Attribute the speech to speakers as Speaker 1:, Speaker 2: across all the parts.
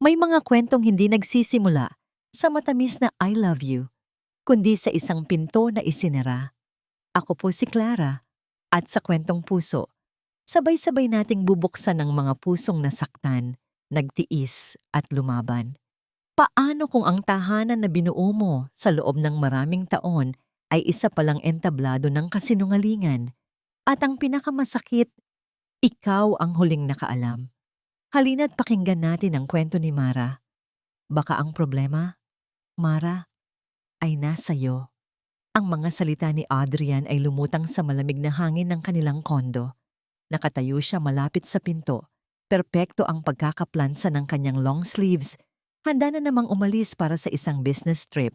Speaker 1: May mga kwentong hindi nagsisimula sa matamis na I love you, kundi sa isang pinto na isinara. Ako po si Clara, at sa Kwentong Puso, sabay-sabay nating bubuksan ang mga pusong nasaktan, nagtiis at lumaban. Paano kung ang tahanan na binuo mo sa loob ng maraming taon ay isa palang entablado ng kasinungalingan? At ang pinakamasakit, ikaw ang huling nakaalam. Halina't pakinggan natin ang kwento ni Mara. Baka ang problema, Mara, ay nasa iyo. Ang mga salita ni Adrian ay lumutang sa malamig na hangin ng kanilang kondo. Nakatayo siya malapit sa pinto. Perpekto ang pagkakaplansa ng kanyang long sleeves. Handa na namang umalis para sa isang business trip.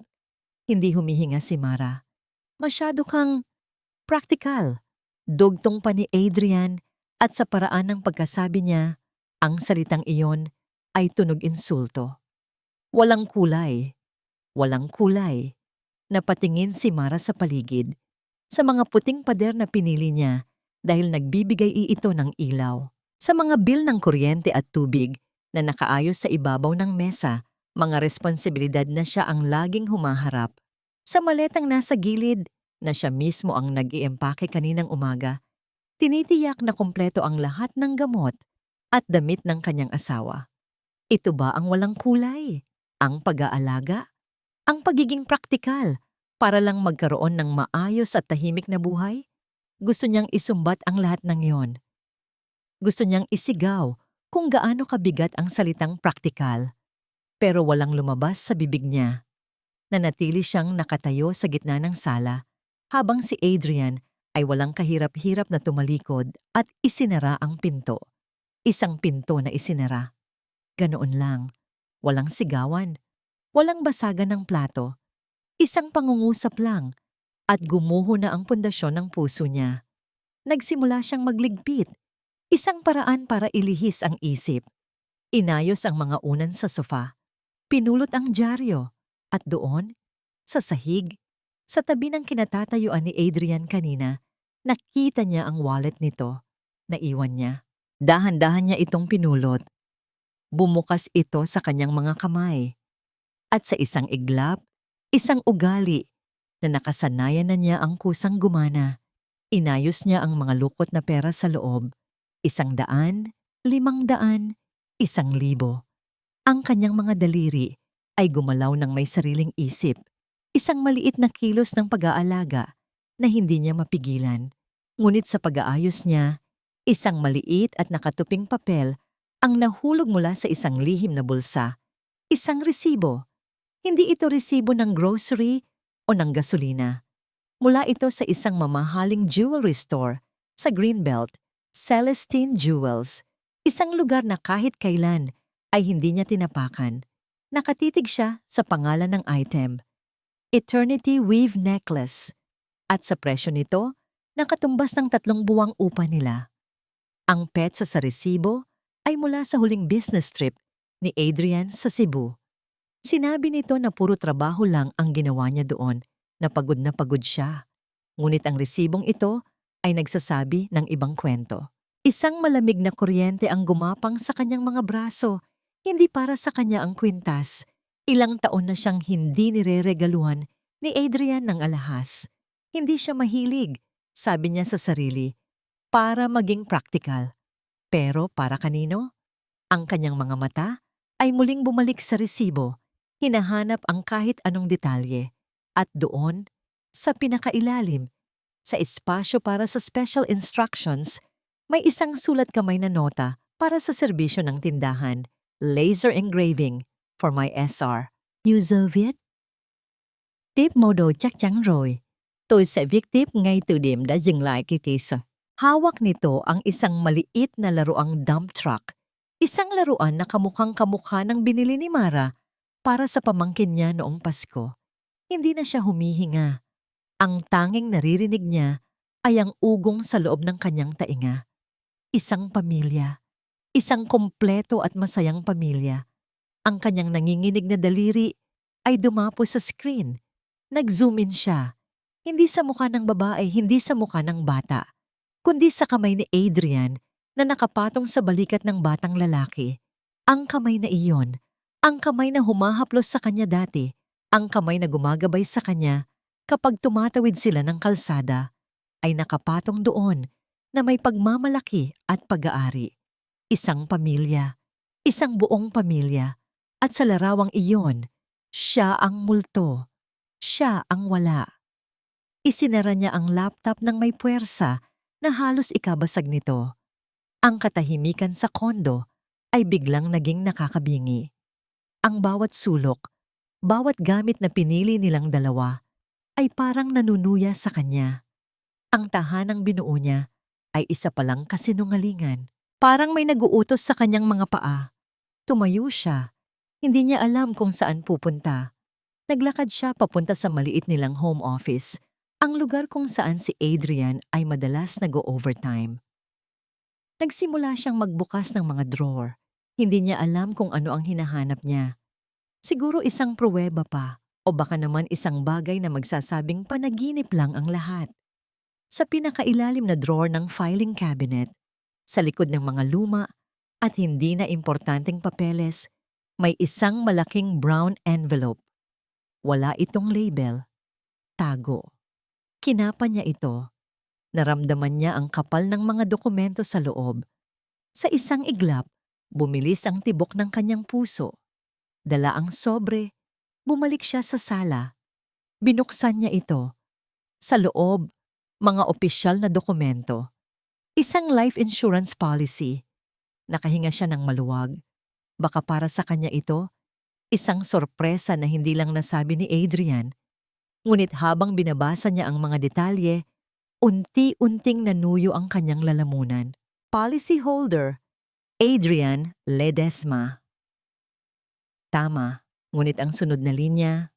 Speaker 1: Hindi humihinga si Mara. Masyado kang praktikal. Dugtong pa ni Adrian at sa paraan ng pagkasabi niya, ang salitang iyon ay tunog insulto. Walang kulay. Walang kulay. Napatingin si Mara sa paligid. Sa mga puting pader na pinili niya dahil nagbibigay ito ng ilaw. Sa mga bil ng kuryente at tubig na nakaayos sa ibabaw ng mesa, mga responsibilidad na siya ang laging humaharap. Sa maletang nasa gilid na siya mismo ang nag-iempake kaninang umaga, tinitiyak na kumpleto ang lahat ng gamot at damit ng kanyang asawa. Ito ba ang walang kulay? Ang pag-aalaga? Ang pagiging praktikal para lang magkaroon ng maayos at tahimik na buhay? Gusto niyang isumbat ang lahat ng iyon. Gusto niyang isigaw kung gaano kabigat ang salitang praktikal. Pero walang lumabas sa bibig niya. Nanatili siyang nakatayo sa gitna ng sala habang si Adrian ay walang kahirap-hirap na tumalikod at isinara ang pinto. Isang pinto na isinara. Ganoon lang. Walang sigawan. Walang basagan ng plato. Isang pangungusap lang at gumuho na ang pundasyon ng puso niya. Nagsimula siyang magligpit. Isang paraan para ilihis ang isip. Inayos ang mga unan sa sofa. Pinulot ang dyaryo. At doon, sa sahig, sa tabi ng kinatatayuan ni Adrian kanina, nakita niya ang wallet nito. Naiwan niya. Dahan-dahan niya itong pinulot. Bumukas ito sa kanyang mga kamay. At sa isang iglap, isang ugali na nakasanayan na niya ang kusang gumana. Inayos niya ang mga lukot na pera sa loob. 100, 500, 1,000. Ang kanyang mga daliri ay gumalaw ng may sariling isip. Isang maliit na kilos ng pag-aalaga na hindi niya mapigilan. Ngunit sa pag-aayos niya, isang maliit at nakatuping papel ang nahulog mula sa isang lihim na bulsa. Isang resibo. Hindi ito resibo ng grocery o ng gasolina. Mula ito sa isang mamahaling jewelry store sa Greenbelt, Celestine Jewels. Isang lugar na kahit kailan ay hindi niya tinapakan. Nakatitig siya sa pangalan ng item, Eternity Weave Necklace. At sa presyo nito, nakatumbas ng 3 buwang upa nila. Ang petsa sa resibo ay mula sa huling business trip ni Adrian sa Cebu. Sinabi nito na puro trabaho lang ang ginawa niya doon, na pagod siya. Ngunit ang resibong ito ay nagsasabi ng ibang kwento. Isang malamig na kuryente ang gumapang sa kanyang mga braso, hindi para sa kanya ang kwintas. Ilang taon na siyang hindi nireregaluhan ni Adrian ng alahas. Hindi siya mahilig, sabi niya sa sarili, para maging praktikal. Pero para kanino? Ang kanyang mga mata ay muling bumalik sa resibo. Hinahanap ang kahit anong detalye. At doon, sa pinakailalim, sa espasyo para sa special instructions, may isang sulat kamay na nota para sa serbisyo ng tindahan. Laser engraving for my SR. User viết: Tiếp mua đồ chắc chắn rồi. Tôi sẽ viết tiếp ngay từ điểm đã dừng lại kỳ kỳ sa. Hawak nito ang isang maliit na laruang dump truck. Isang laruan na kamukhang-kamukha ng binili ni Mara para sa pamangkin niya noong Pasko. Hindi na siya humihinga. Ang tanging naririnig niya ay ang ugong sa loob ng kanyang tainga. Isang pamilya. Isang kompleto at masayang pamilya. Ang kanyang nanginginig na daliri ay dumapo sa screen. Nag-zoom in siya. Hindi sa mukha ng babae, hindi sa mukha ng bata, kundi sa kamay ni Adrian na nakapatong sa balikat ng batang lalaki. Ang kamay na iyon Ang kamay na humahaplos sa kanya dati, ang kamay na gumagabay sa kanya kapag tumatawid sila ng kalsada, ay nakapatong doon na may pagmamalaki at pag-aari. Isang pamilya, isang buong pamilya, at sa larawang iyon, siya ang multo, siya ang wala. Isinara niya ang laptop ng may puwersa na halos ikabasag nito. Ang katahimikan sa kondo ay biglang naging nakakabingi. Ang bawat sulok, bawat gamit na pinili nilang dalawa, ay parang nanunuya sa kanya. Ang tahanang binuo niya ay isa palang kasinungalingan. Parang may naguutos sa kanyang mga paa. Tumayo siya. Hindi niya alam kung saan pupunta. Naglakad siya papunta sa maliit nilang home office, ang lugar kung saan si Adrian ay madalas nag-o-overtime. Nagsimula siyang magbukas ng mga drawer. Hindi niya alam kung ano ang hinahanap niya. Siguro isang pruweba pa, o baka naman isang bagay na magsasabing panaginip lang ang lahat. Sa pinakailalim na drawer ng filing cabinet, sa likod ng mga luma at hindi na importanteng papeles, may isang malaking brown envelope. Wala itong label. Tago. Kinapa niya ito. Naramdaman niya ang kapal ng mga dokumento sa loob. Sa isang iglap, bumilis ang tibok ng kanyang puso. Dala ang sobre. Bumalik siya sa sala. Binuksan niya ito. Sa loob, mga opisyal na dokumento. Isang life insurance policy. Nakahinga siya ng maluwag. Baka para sa kanya ito, isang sorpresa na hindi lang nasabi ni Adrian. Ngunit habang binabasa niya ang mga detalye, unti-unting nanuyo ang kanyang lalamunan. Policyholder, Adrian Ledesma. Tama, ngunit ang sunod na linya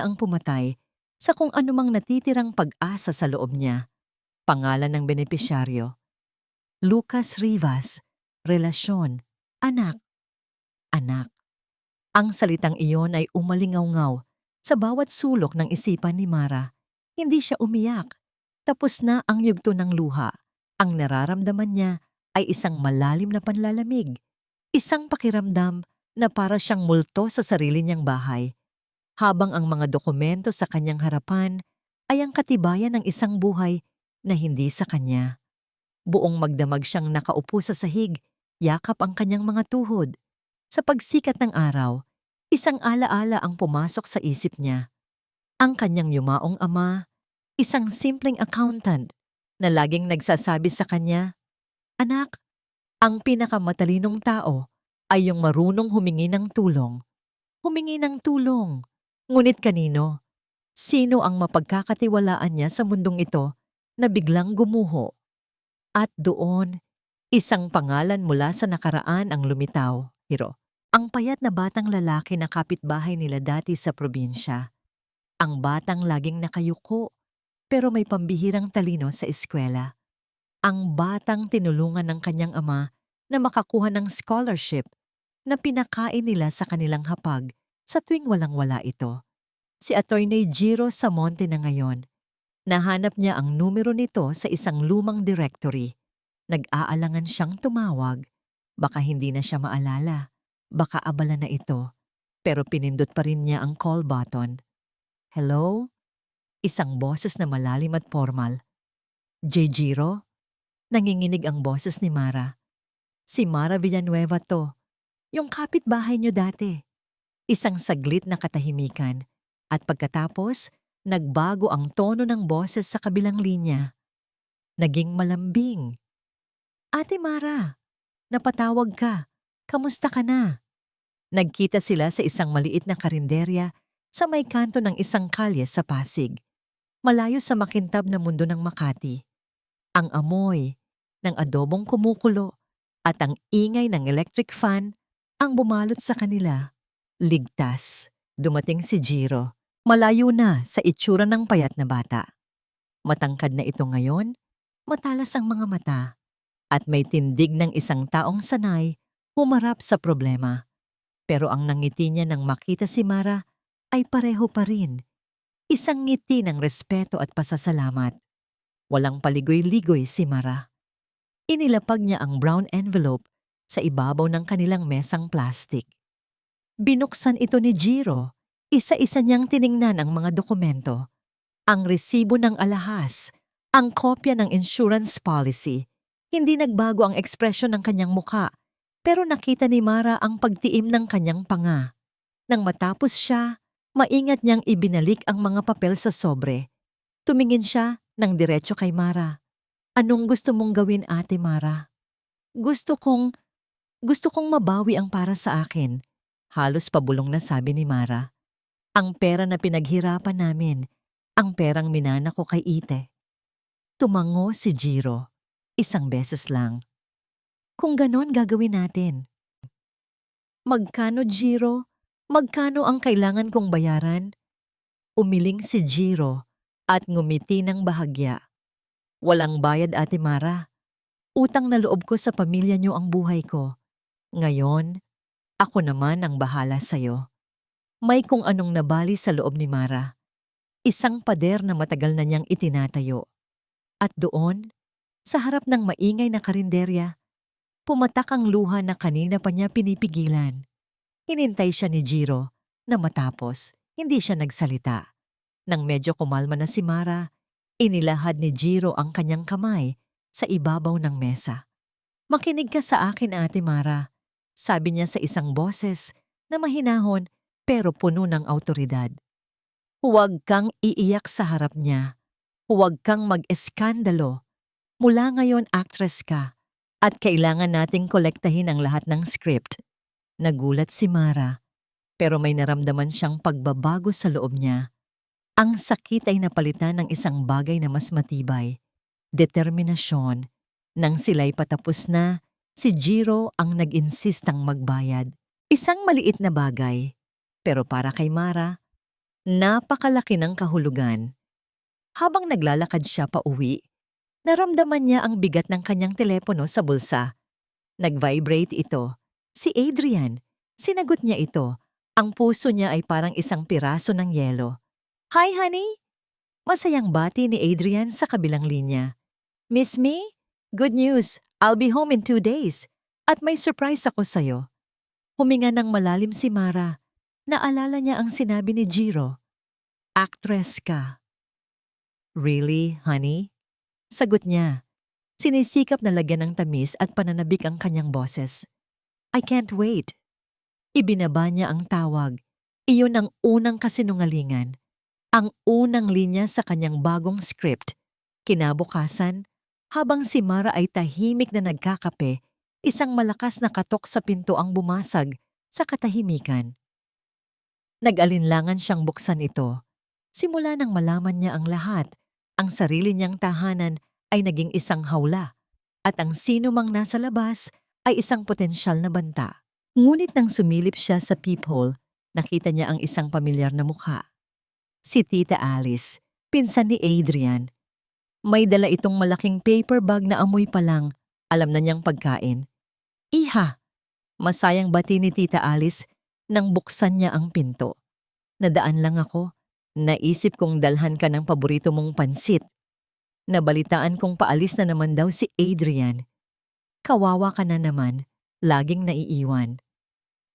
Speaker 1: ang pumatay sa kung anumang natitirang pag-asa sa loob niya. Pangalan ng benepisyaryo. Lucas Rivas, relasyon, anak. Anak. Ang salitang iyon ay umalingaw-ngaw sa bawat sulok ng isipan ni Mara. Hindi siya umiyak. Tapos na ang yugto ng luha. Ang nararamdaman niya ay isang malalim na panlalamig. Isang pakiramdam na para siyang multo sa sarili niyang bahay. Habang ang mga dokumento sa kanyang harapan ay ang katibayan ng isang buhay na hindi sa kanya. Buong magdamag siyang nakaupo sa sahig, yakap ang kanyang mga tuhod. Sa pagsikat ng araw, isang alaala ang pumasok sa isip niya. Ang kanyang yumaong ama, isang simpleng accountant na laging nagsasabi sa kanya, "Anak, ang pinakamatalinong tao ay yung marunong humingi ng tulong." Humingi ng tulong. Ngunit kanino? Sino ang mapagkakatiwalaan niya sa mundong ito na biglang gumuho? At doon, isang pangalan mula sa nakaraan ang lumitaw, Hiro. Ang payat na batang lalaki na kapitbahay nila dati sa probinsya. Ang batang laging nakayuko, pero may pambihirang talino sa eskwela. Ang batang tinulungan ng kanyang ama na makakuha ng scholarship na pinakain nila sa kanilang hapag sa tuwing walang-wala ito. Si Attorney Jiro Samonte na ngayon. Nahanap niya ang numero nito sa isang lumang directory. Nag-aalangan siyang tumawag. Baka hindi na siya maalala. Baka abala na ito. Pero pinindot pa rin niya ang call button. Hello? Isang boses na malalim at formal. J. Jiro? Nanginginig ang boses ni Mara. Si Mara Villanueva to. Yung kapitbahay niyo dati. Isang saglit na katahimikan. At pagkatapos, nagbago ang tono ng boses sa kabilang linya. Naging malambing. Ate Mara, napatawag ka. Kamusta ka na? Nagkita sila sa isang maliit na karinderya sa may kanto ng isang kalye sa Pasig. Malayo sa makintab na mundo ng Makati. Ang amoy ng adobong kumukulo at ang ingay ng electric fan ang bumalot sa kanila. Ligtas. Dumating si Jiro. Malayo na sa itsura ng payat na bata. Matangkad na ito ngayon, matalas ang mga mata, at may tindig ng isang taong sanay humarap sa problema. Pero ang nangiti niya nang makita si Mara ay pareho pa rin. Isang ngiti ng respeto at pasasalamat. Walang paligoy-ligoy si Mara. Inilapag niya ang brown envelope sa ibabaw ng kanilang mesang plastik. Binuksan ito ni Jiro. Isa-isa niyang tiningnan ang mga dokumento, ang resibo ng alahas, ang kopya ng insurance policy. Hindi nagbago ang ekspresyon ng kanyang muka, pero nakita ni Mara ang pagtiim ng kanyang panga. Nang matapos siya, maingat niyang ibinalik ang mga papel sa sobre. Tumingin siya ng diretso kay Mara. Anong gusto mong gawin, Ate Mara? Gusto kong mabawi ang para sa akin. Halos pabulong na sabi ni Mara. Ang pera na pinaghirapan namin, ang perang minana ko kay Ite. Tumango si Jiro. Isang beses lang. Kung ganon gagawin natin. Magkano, Jiro? Magkano ang kailangan kong bayaran? Umiling si Jiro at ngumiti ng bahagya. Walang bayad, Ate Mara. Utang na loob ko sa pamilya niyo ang buhay ko. Ngayon, ako naman ang bahala sa'yo. May kung anong nabali sa loob ni Mara. Isang pader na matagal na niyang itinatayo. At doon, sa harap ng maingay na karinderya, pumatak ang luha na kanina pa niya pinipigilan. Hinintay siya ni Jiro na matapos, hindi siya nagsalita. Nang medyo kumalma na si Mara, inilahad ni Jiro ang kanyang kamay sa ibabaw ng mesa. Makinig ka sa akin, Ate Mara, sabi niya sa isang boses na mahinahon pero puno ng awtoridad. Huwag kang iiyak sa harap niya. Huwag kang mag-eskandalo. Mula ngayon actress ka at kailangan nating kolektahin ang lahat ng script. Nagulat si Mara, pero may naramdaman siyang pagbabago sa loob niya. Ang sakit ay napalitan ng isang bagay na mas matibay. Determinasyon. Nang sila'y patapos na, si Jiro ang nag-insistang magbayad. Isang maliit na bagay, pero para kay Mara, napakalaki ng kahulugan. Habang naglalakad siya pa uwi, naramdaman niya ang bigat ng kanyang telepono sa bulsa. Nag-vibrate ito. Si Adrian. Sinagot niya ito. Ang puso niya ay parang isang piraso ng yelo. Hi, honey! Masayang bati ni Adrian sa kabilang linya. Miss me? Good news. I'll be home in 2 days. At may surprise ako sa'yo. Huminga ng malalim si Mara. Naalala niya ang sinabi ni Jiro. Actress ka. Really, honey? Sagot niya. Sinisikap na lagyan ng tamis at pananabik ang kanyang boses. I can't wait. Ibinaba niya ang tawag. Iyon ang unang kasinungalingan. Ang unang linya sa kanyang bagong script. Kinabukasan, habang si Mara ay tahimik na nagkakape, isang malakas na katok sa pinto ang bumasag sa katahimikan. Nag-alinlangan siyang buksan ito. Simula nang malaman niya ang lahat, ang sarili niyang tahanan ay naging isang hawla at ang sino mang nasa labas ay isang potensyal na banta. Ngunit nang sumilip siya sa peephole, nakita niya ang isang pamilyar na mukha. Si Tita Alice, pinsan ni Adrian. May dala itong malaking paper bag na amoy pa lang, alam na niyang pagkain. Iha! Masayang bati ni Tita Alice nang buksan niya ang pinto. Nadaan lang ako. Naisip kong dalhan ka ng paborito mong pansit. Nabalitaan kong paalis na naman daw si Adrian. Kawawa ka na naman, laging naiiwan.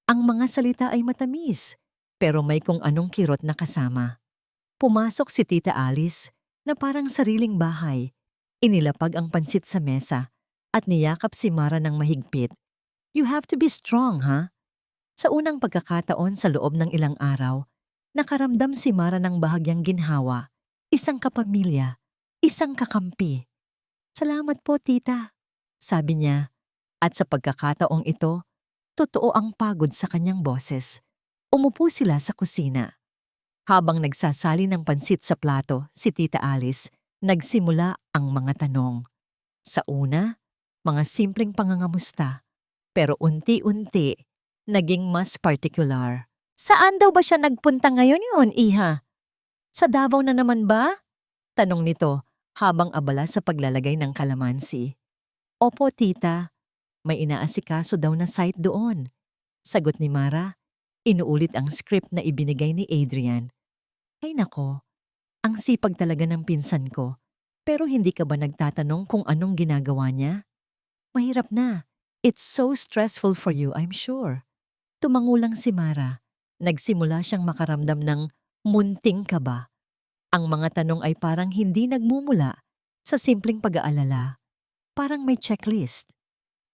Speaker 1: Ang mga salita ay matamis, pero may kung anong kirot na kasama. Pumasok si Tita Alice na parang sariling bahay. Inilapag ang pansit sa mesa at niyakap si Mara ng mahigpit. You have to be strong, ha? Sa unang pagkakataon sa loob ng ilang araw, nakaramdam si Mara ng bahagyang ginhawa, isang kapamilya, isang kakampi. Salamat po, Tita, sabi niya. At sa pagkakataong ito, totoo ang pagod sa kanyang boses. Umupo sila sa kusina. Habang nagsasali ng pansit sa plato si Tita Alice, nagsimula ang mga tanong. Sa una, mga simpleng pangangamusta, pero unti-unti, naging mas particular. Saan daw ba siya nagpunta ngayon, Iha? Sa Davao na naman ba? Tanong nito habang abala sa paglalagay ng kalamansi. Opo, Tita. May inaasikaso daw na site doon. Sagot ni Mara, inuulit ang script na ibinigay ni Adrian. Ay nako, ang sipag talaga ng pinsan ko. Pero hindi ka ba nagtatanong kung anong ginagawa niya? Mahirap na. It's so stressful for you, I'm sure. Tumangulang si Mara. Nagsimula siyang makaramdam ng munting kaba. Ang mga tanong ay parang hindi nagmumula sa simpleng pag-aalala. Parang may checklist.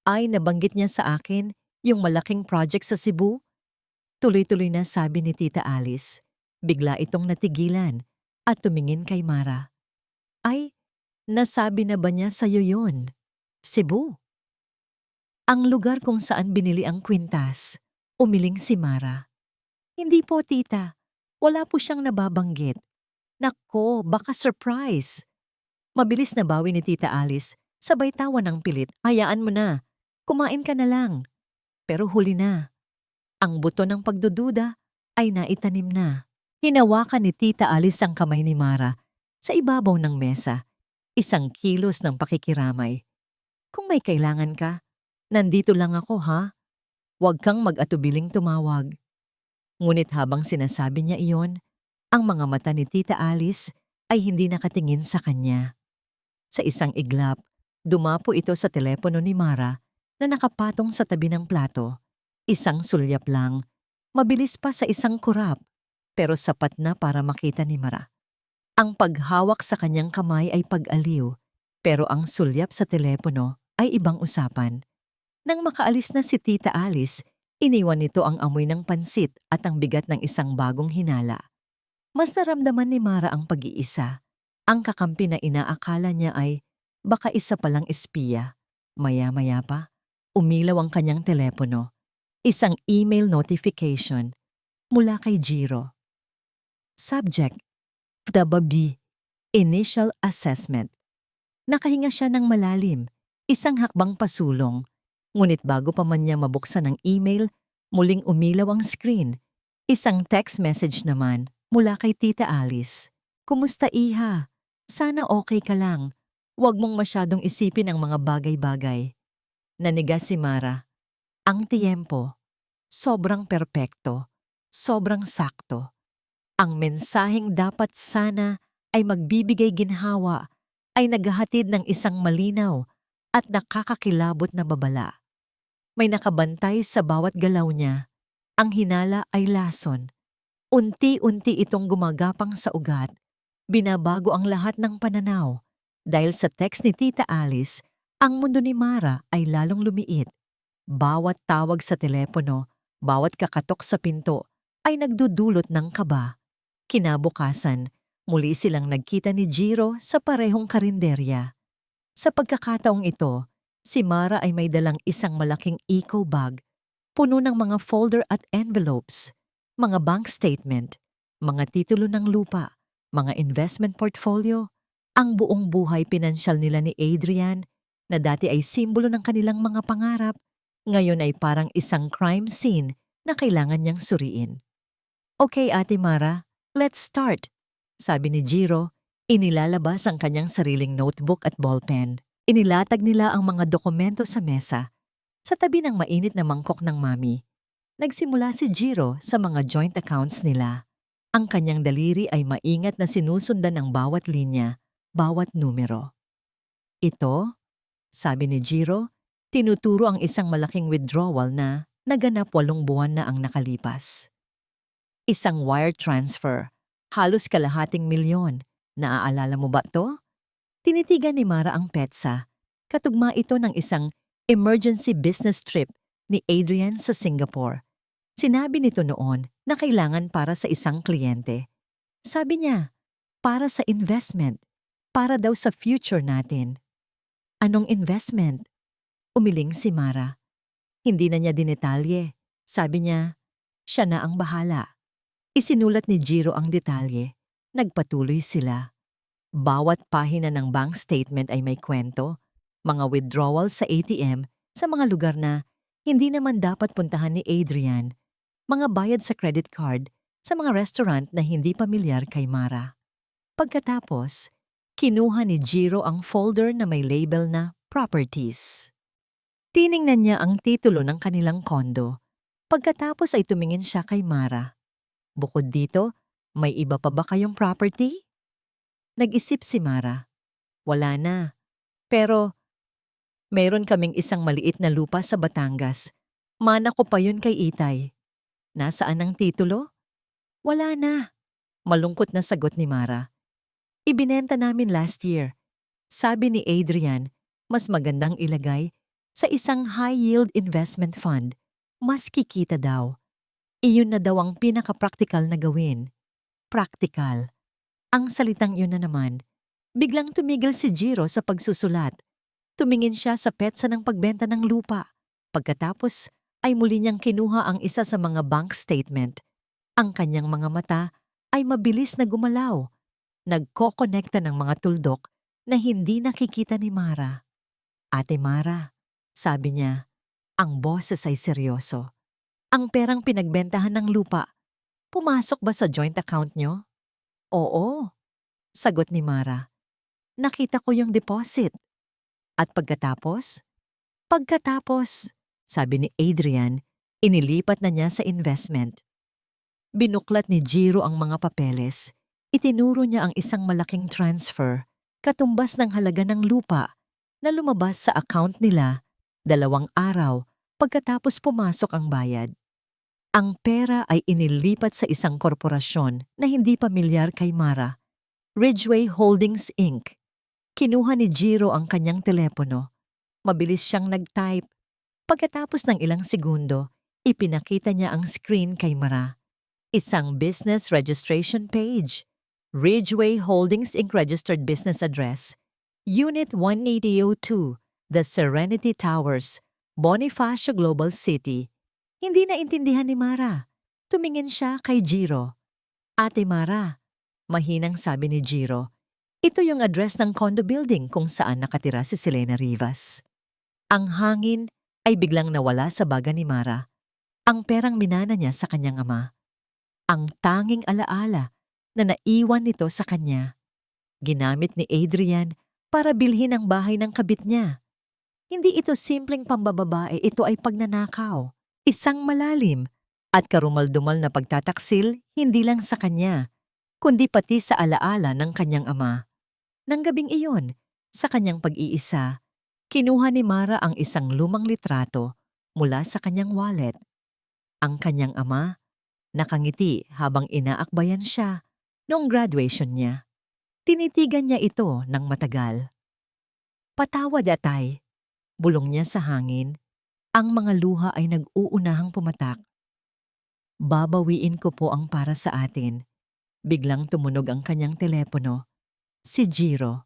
Speaker 1: Ay, nabanggit niya sa akin yung malaking project sa Cebu. Tuloy-tuloy na sabi ni Tita Alice. Bigla itong natigilan at tumingin kay Mara. Ay, nasabi na ba niya sa'yo yun? Cebu. Ang lugar kung saan binili ang kwintas. Umiling si Mara. Hindi po, tita. Wala po siyang nababanggit. Nako, baka surprise. Mabilis na bawi ni Tita Alice. Sabay tawa ng pilit. Hayaan mo na. Kumain ka na lang. Pero huli na. Ang buto ng pagdududa ay naitanim na. Hinawakan ni Tita Alice ang kamay ni Mara sa ibabaw ng mesa. Isang kilos ng pakikiramay. Kung may kailangan ka, nandito lang ako ha. Huwag kang mag-atubiling tumawag. Ngunit habang sinasabi niya iyon, ang mga mata ni Tita Alice ay hindi nakatingin sa kanya. Sa isang iglap, dumapo ito sa telepono ni Mara na nakapatong sa tabi ng plato. Isang sulyap lang, mabilis pa sa isang kurap, pero sapat na para makita ni Mara. Ang paghawak sa kanyang kamay ay pag-aliw, pero ang sulyap sa telepono ay ibang usapan. Nang makaalis na si Tita Alice, iniwan nito ang amoy ng pansit at ang bigat ng isang bagong hinala. Mas naramdaman ni Mara ang pag-iisa. Ang kakampi na inaakala niya ay baka isa palang espiya. Maya-maya pa, umilaw ang kanyang telepono. Isang email notification mula kay Jiro. Subject, FWB, Initial Assessment. Nakahinga siya ng malalim, isang hakbang pasulong. Ngunit bago pa man niya mabuksan ang email, muling umilaw ang screen. Isang text message naman mula kay Tita Alice. Kumusta iha? Sana okay ka lang. Huwag mong masyadong isipin ang mga bagay-bagay. Nanigas si Mara. Ang tiyempo. Sobrang perpekto. Sobrang sakto. Ang mensaheng dapat sana ay magbibigay ginhawa ay naghahatid ng isang malinaw at nakakakilabot na babala. May nakabantay sa bawat galaw niya. Ang hinala ay lason. Unti-unti itong gumagapang sa ugat. Binabago ang lahat ng pananaw. Dahil sa text ni Tita Alice, ang mundo ni Mara ay lalong lumiit. Bawat tawag sa telepono, bawat kakatok sa pinto ay nagdudulot ng kaba. Kinabukasan, muli silang nagkita ni Jiro sa parehong karinderya. Sa pagkakataong ito, si Mara ay may dalang isang malaking eco bag, puno ng mga folder at envelopes, mga bank statement, mga titulo ng lupa, mga investment portfolio, ang buong buhay pinansyal nila ni Adrian na dati ay simbolo ng kanilang mga pangarap, ngayon ay parang isang crime scene na kailangan niyang suriin. Okay, Ate Mara, let's start, sabi ni Jiro. Inilalabas ang kanyang sariling notebook at ballpen. Inilatag nila ang mga dokumento sa mesa. Sa tabi ng mainit na mangkok ng mami, nagsimula si Jiro sa mga joint accounts nila. Ang kanyang daliri ay maingat na sinusundan ng bawat linya, bawat numero. Ito, sabi ni Jiro, tinuturo ang isang malaking withdrawal na naganap 8 buwan na ang nakalipas. Isang wire transfer, halos kalahating milyon. Naaalala mo ba to? Tinitigan ni Mara ang petsa. Katugma ito ng isang emergency business trip ni Adrian sa Singapore. Sinabi nito noon na kailangan para sa isang kliyente. Sabi niya, para sa investment, para daw sa future natin. Anong investment? Umiling si Mara. Hindi na niya dinetalye. Sabi niya, siya na ang bahala. Isinulat ni Jiro ang detalye. Nagpatuloy sila. Bawat pahina ng bank statement ay may kwento, mga withdrawal sa ATM sa mga lugar na hindi naman dapat puntahan ni Adrian, mga bayad sa credit card sa mga restaurant na hindi pamilyar kay Mara. Pagkatapos, kinuha ni Jiro ang folder na may label na Properties. Tiningnan niya ang titulo ng kanilang kondo. Pagkatapos ay tumingin siya kay Mara. Bukod dito, may iba pa ba kayong property? Nag-isip si Mara. Wala na. Pero Meron kaming isang maliit na lupa sa Batangas. Mana ko pa yun kay Itay. Nasaan ang titulo? Wala na. Malungkot na sagot ni Mara. Ibinenta namin last year. Sabi ni Adrian, mas magandang ilagay sa isang high-yield investment fund. Mas kikita daw. Iyon na daw ang pinaka-practical na gawin. Practical. Ang salitang yun na naman. Biglang tumigil si Jiro sa pagsusulat. Tumingin siya sa petsa ng pagbenta ng lupa. Pagkatapos ay muli niyang kinuha ang isa sa mga bank statement. Ang kanyang mga mata ay mabilis na gumalaw. Nagkokonekta ng mga tuldok na hindi nakikita ni Mara. Ate Mara, sabi niya, ang boses ay seryoso. Ang perang pinagbentahan ng lupa, pumasok ba sa joint account niyo? Oo, sagot ni Mara. Nakita ko yung deposit. At pagkatapos? Pagkatapos, sabi ni Adrian, inilipat na niya sa investment. Binuklat ni Jiro ang mga papeles. Itinuro niya ang isang malaking transfer, katumbas ng halaga ng lupa, na lumabas sa account nila 2 araw pagkatapos pumasok ang bayad. Ang pera ay inilipat sa isang korporasyon na hindi pamilyar kay Mara, Ridgeway Holdings Inc. Kinuha ni Jiro ang kanyang telepono. Mabilis siyang nag-type. Pagkatapos ng ilang segundo, ipinakita niya ang screen kay Mara. Isang business registration page. Ridgeway Holdings Inc. Registered Business Address. Unit 18002, The Serenity Towers, Bonifacio Global City. Hindi naintindihan ni Mara. Tumingin siya kay Jiro. Ate Mara, mahinang sabi ni Jiro, ito yung address ng condo building kung saan nakatira si Selena Rivas. Ang hangin ay biglang nawala sa baga ni Mara. Ang perang minana niya sa kanyang ama. Ang tanging alaala na naiwan nito sa kanya. Ginamit ni Adrian para bilhin ang bahay ng kabit niya. Hindi ito simpleng pambababae, ito ay pagnanakaw. Isang malalim at karumal-dumal na pagtataksil hindi lang sa kanya, kundi pati sa alaala ng kanyang ama. Nang gabing iyon, sa kanyang pag-iisa, kinuha ni Mara ang isang lumang litrato mula sa kanyang wallet. Ang kanyang ama, nakangiti habang inaakbayan siya noong graduation niya. Tinitigan niya ito ng matagal. Patawad, atay, bulong niya sa hangin. Ang mga luha ay nag-uunahang pumatak. Babawiin ko po ang para sa atin. Biglang tumunog ang kanyang telepono. Si Jiro.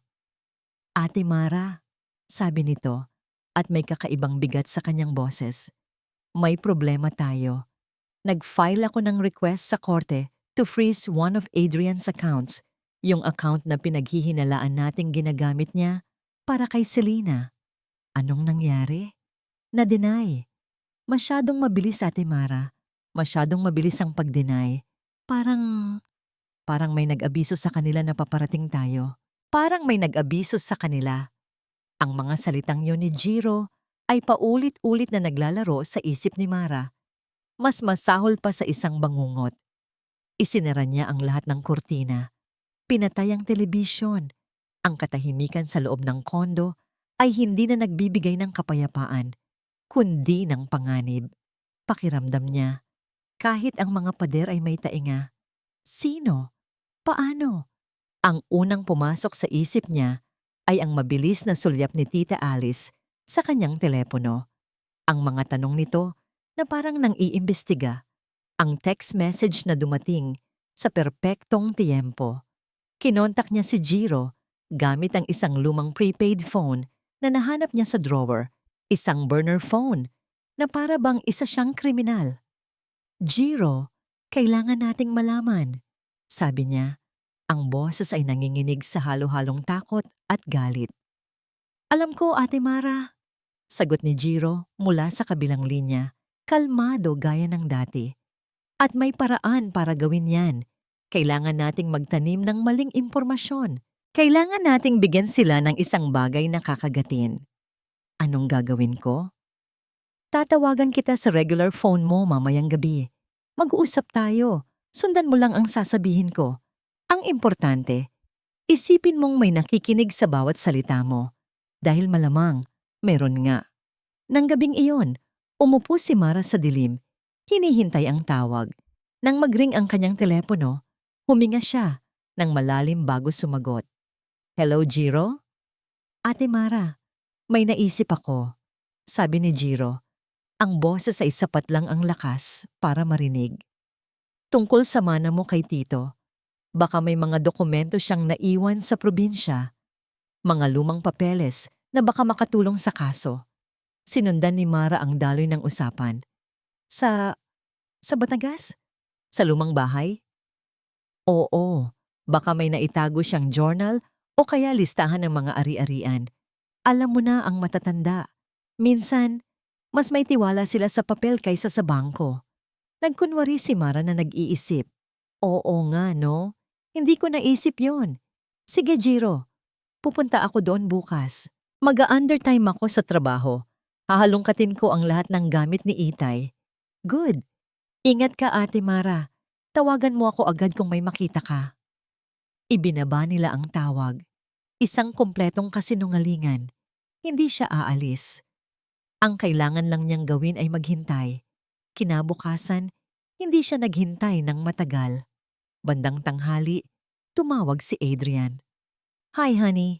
Speaker 1: Ate Mara, sabi nito, at may kakaibang bigat sa kanyang boses. May problema tayo. Nag-file ako ng request sa korte to freeze one of Adrian's accounts, yung account na pinaghihinalaan nating ginagamit niya para kay Selena. Anong nangyari? Na-deny. Masyadong mabilis, Ate Mara. Masyadong mabilis ang pag-deny. Parang may nag-abiso sa kanila na paparating tayo. Parang may nag-abiso sa kanila. Ang mga salitang yun ni Jiro ay paulit-ulit na naglalaro sa isip ni Mara. Mas masahol pa sa isang bangungot. Isinara niya ang lahat ng kurtina. Pinatay ang telebisyon. Ang katahimikan sa loob ng kondo ay hindi na nagbibigay ng kapayapaan, kundi ng panganib. Pakiramdam niya, kahit ang mga pader ay may tainga. Sino? Paano? Ang unang pumasok sa isip niya ay ang mabilis na sulyap ni Tita Alice sa kanyang telepono. Ang mga tanong nito na parang nang iimbestiga. Ang text message na dumating sa perpektong tiyempo. Kinontak niya si Jiro gamit ang isang lumang prepaid phone na nahanap niya sa drawer. Isang burner phone na para bang isa siyang kriminal. Jiro, kailangan nating malaman, sabi niya. Ang boses ay nanginginig sa halo-halong takot at galit. Alam ko, Ate Mara, sagot ni Jiro mula sa kabilang linya, kalmado gaya ng dati. At may paraan para gawin yan. Kailangan nating magtanim ng maling impormasyon. Kailangan nating bigyan sila ng isang bagay na kakagatin. Anong gagawin ko? Tatawagan kita sa regular phone mo mamayang gabi. Mag-uusap tayo. Sundan mo lang ang sasabihin ko. Ang importante, isipin mong may nakikinig sa bawat salita mo. Dahil malamang, Meron nga. Nang gabing iyon, umupo si Mara sa dilim. Hinihintay ang tawag. Nang magring ang kanyang telepono, huminga siya ng malalim bago sumagot. Hello, Jiro? Ate Mara, may naisip ako. Sabi ni Jiro, ang boses ay sapat lang ang lakas para marinig. Tungkol sa mana mo kay Tito, baka may mga dokumento siyang naiwan sa probinsya, mga lumang papeles na baka makatulong sa kaso. Sinundan ni Mara ang daloy ng usapan. Sa Batangas? Sa lumang bahay? Oo, baka may naitago siyang journal o kaya listahan ng mga ari-arian. Alam mo na ang matatanda. Minsan, mas may tiwala sila sa papel kaysa sa bangko. Nagkunwari si Mara na nag-iisip. Oo nga, no? Hindi ko naisip yon. Sige, Jiro. Pupunta ako doon bukas. Mag-a-undertime ako sa trabaho. Hahalungkatin ko ang lahat ng gamit ni Itay. Good. Ingat ka, Ate Mara. Tawagan mo ako agad kung may makita ka. Ibinaba nila ang tawag. Isang kumpletong kasinungalingan. Hindi siya aalis. Ang kailangan lang niyang gawin ay maghintay. Kinabukasan, hindi siya naghintay ng matagal. Bandang tanghali, tumawag si Adrian. Hi, honey.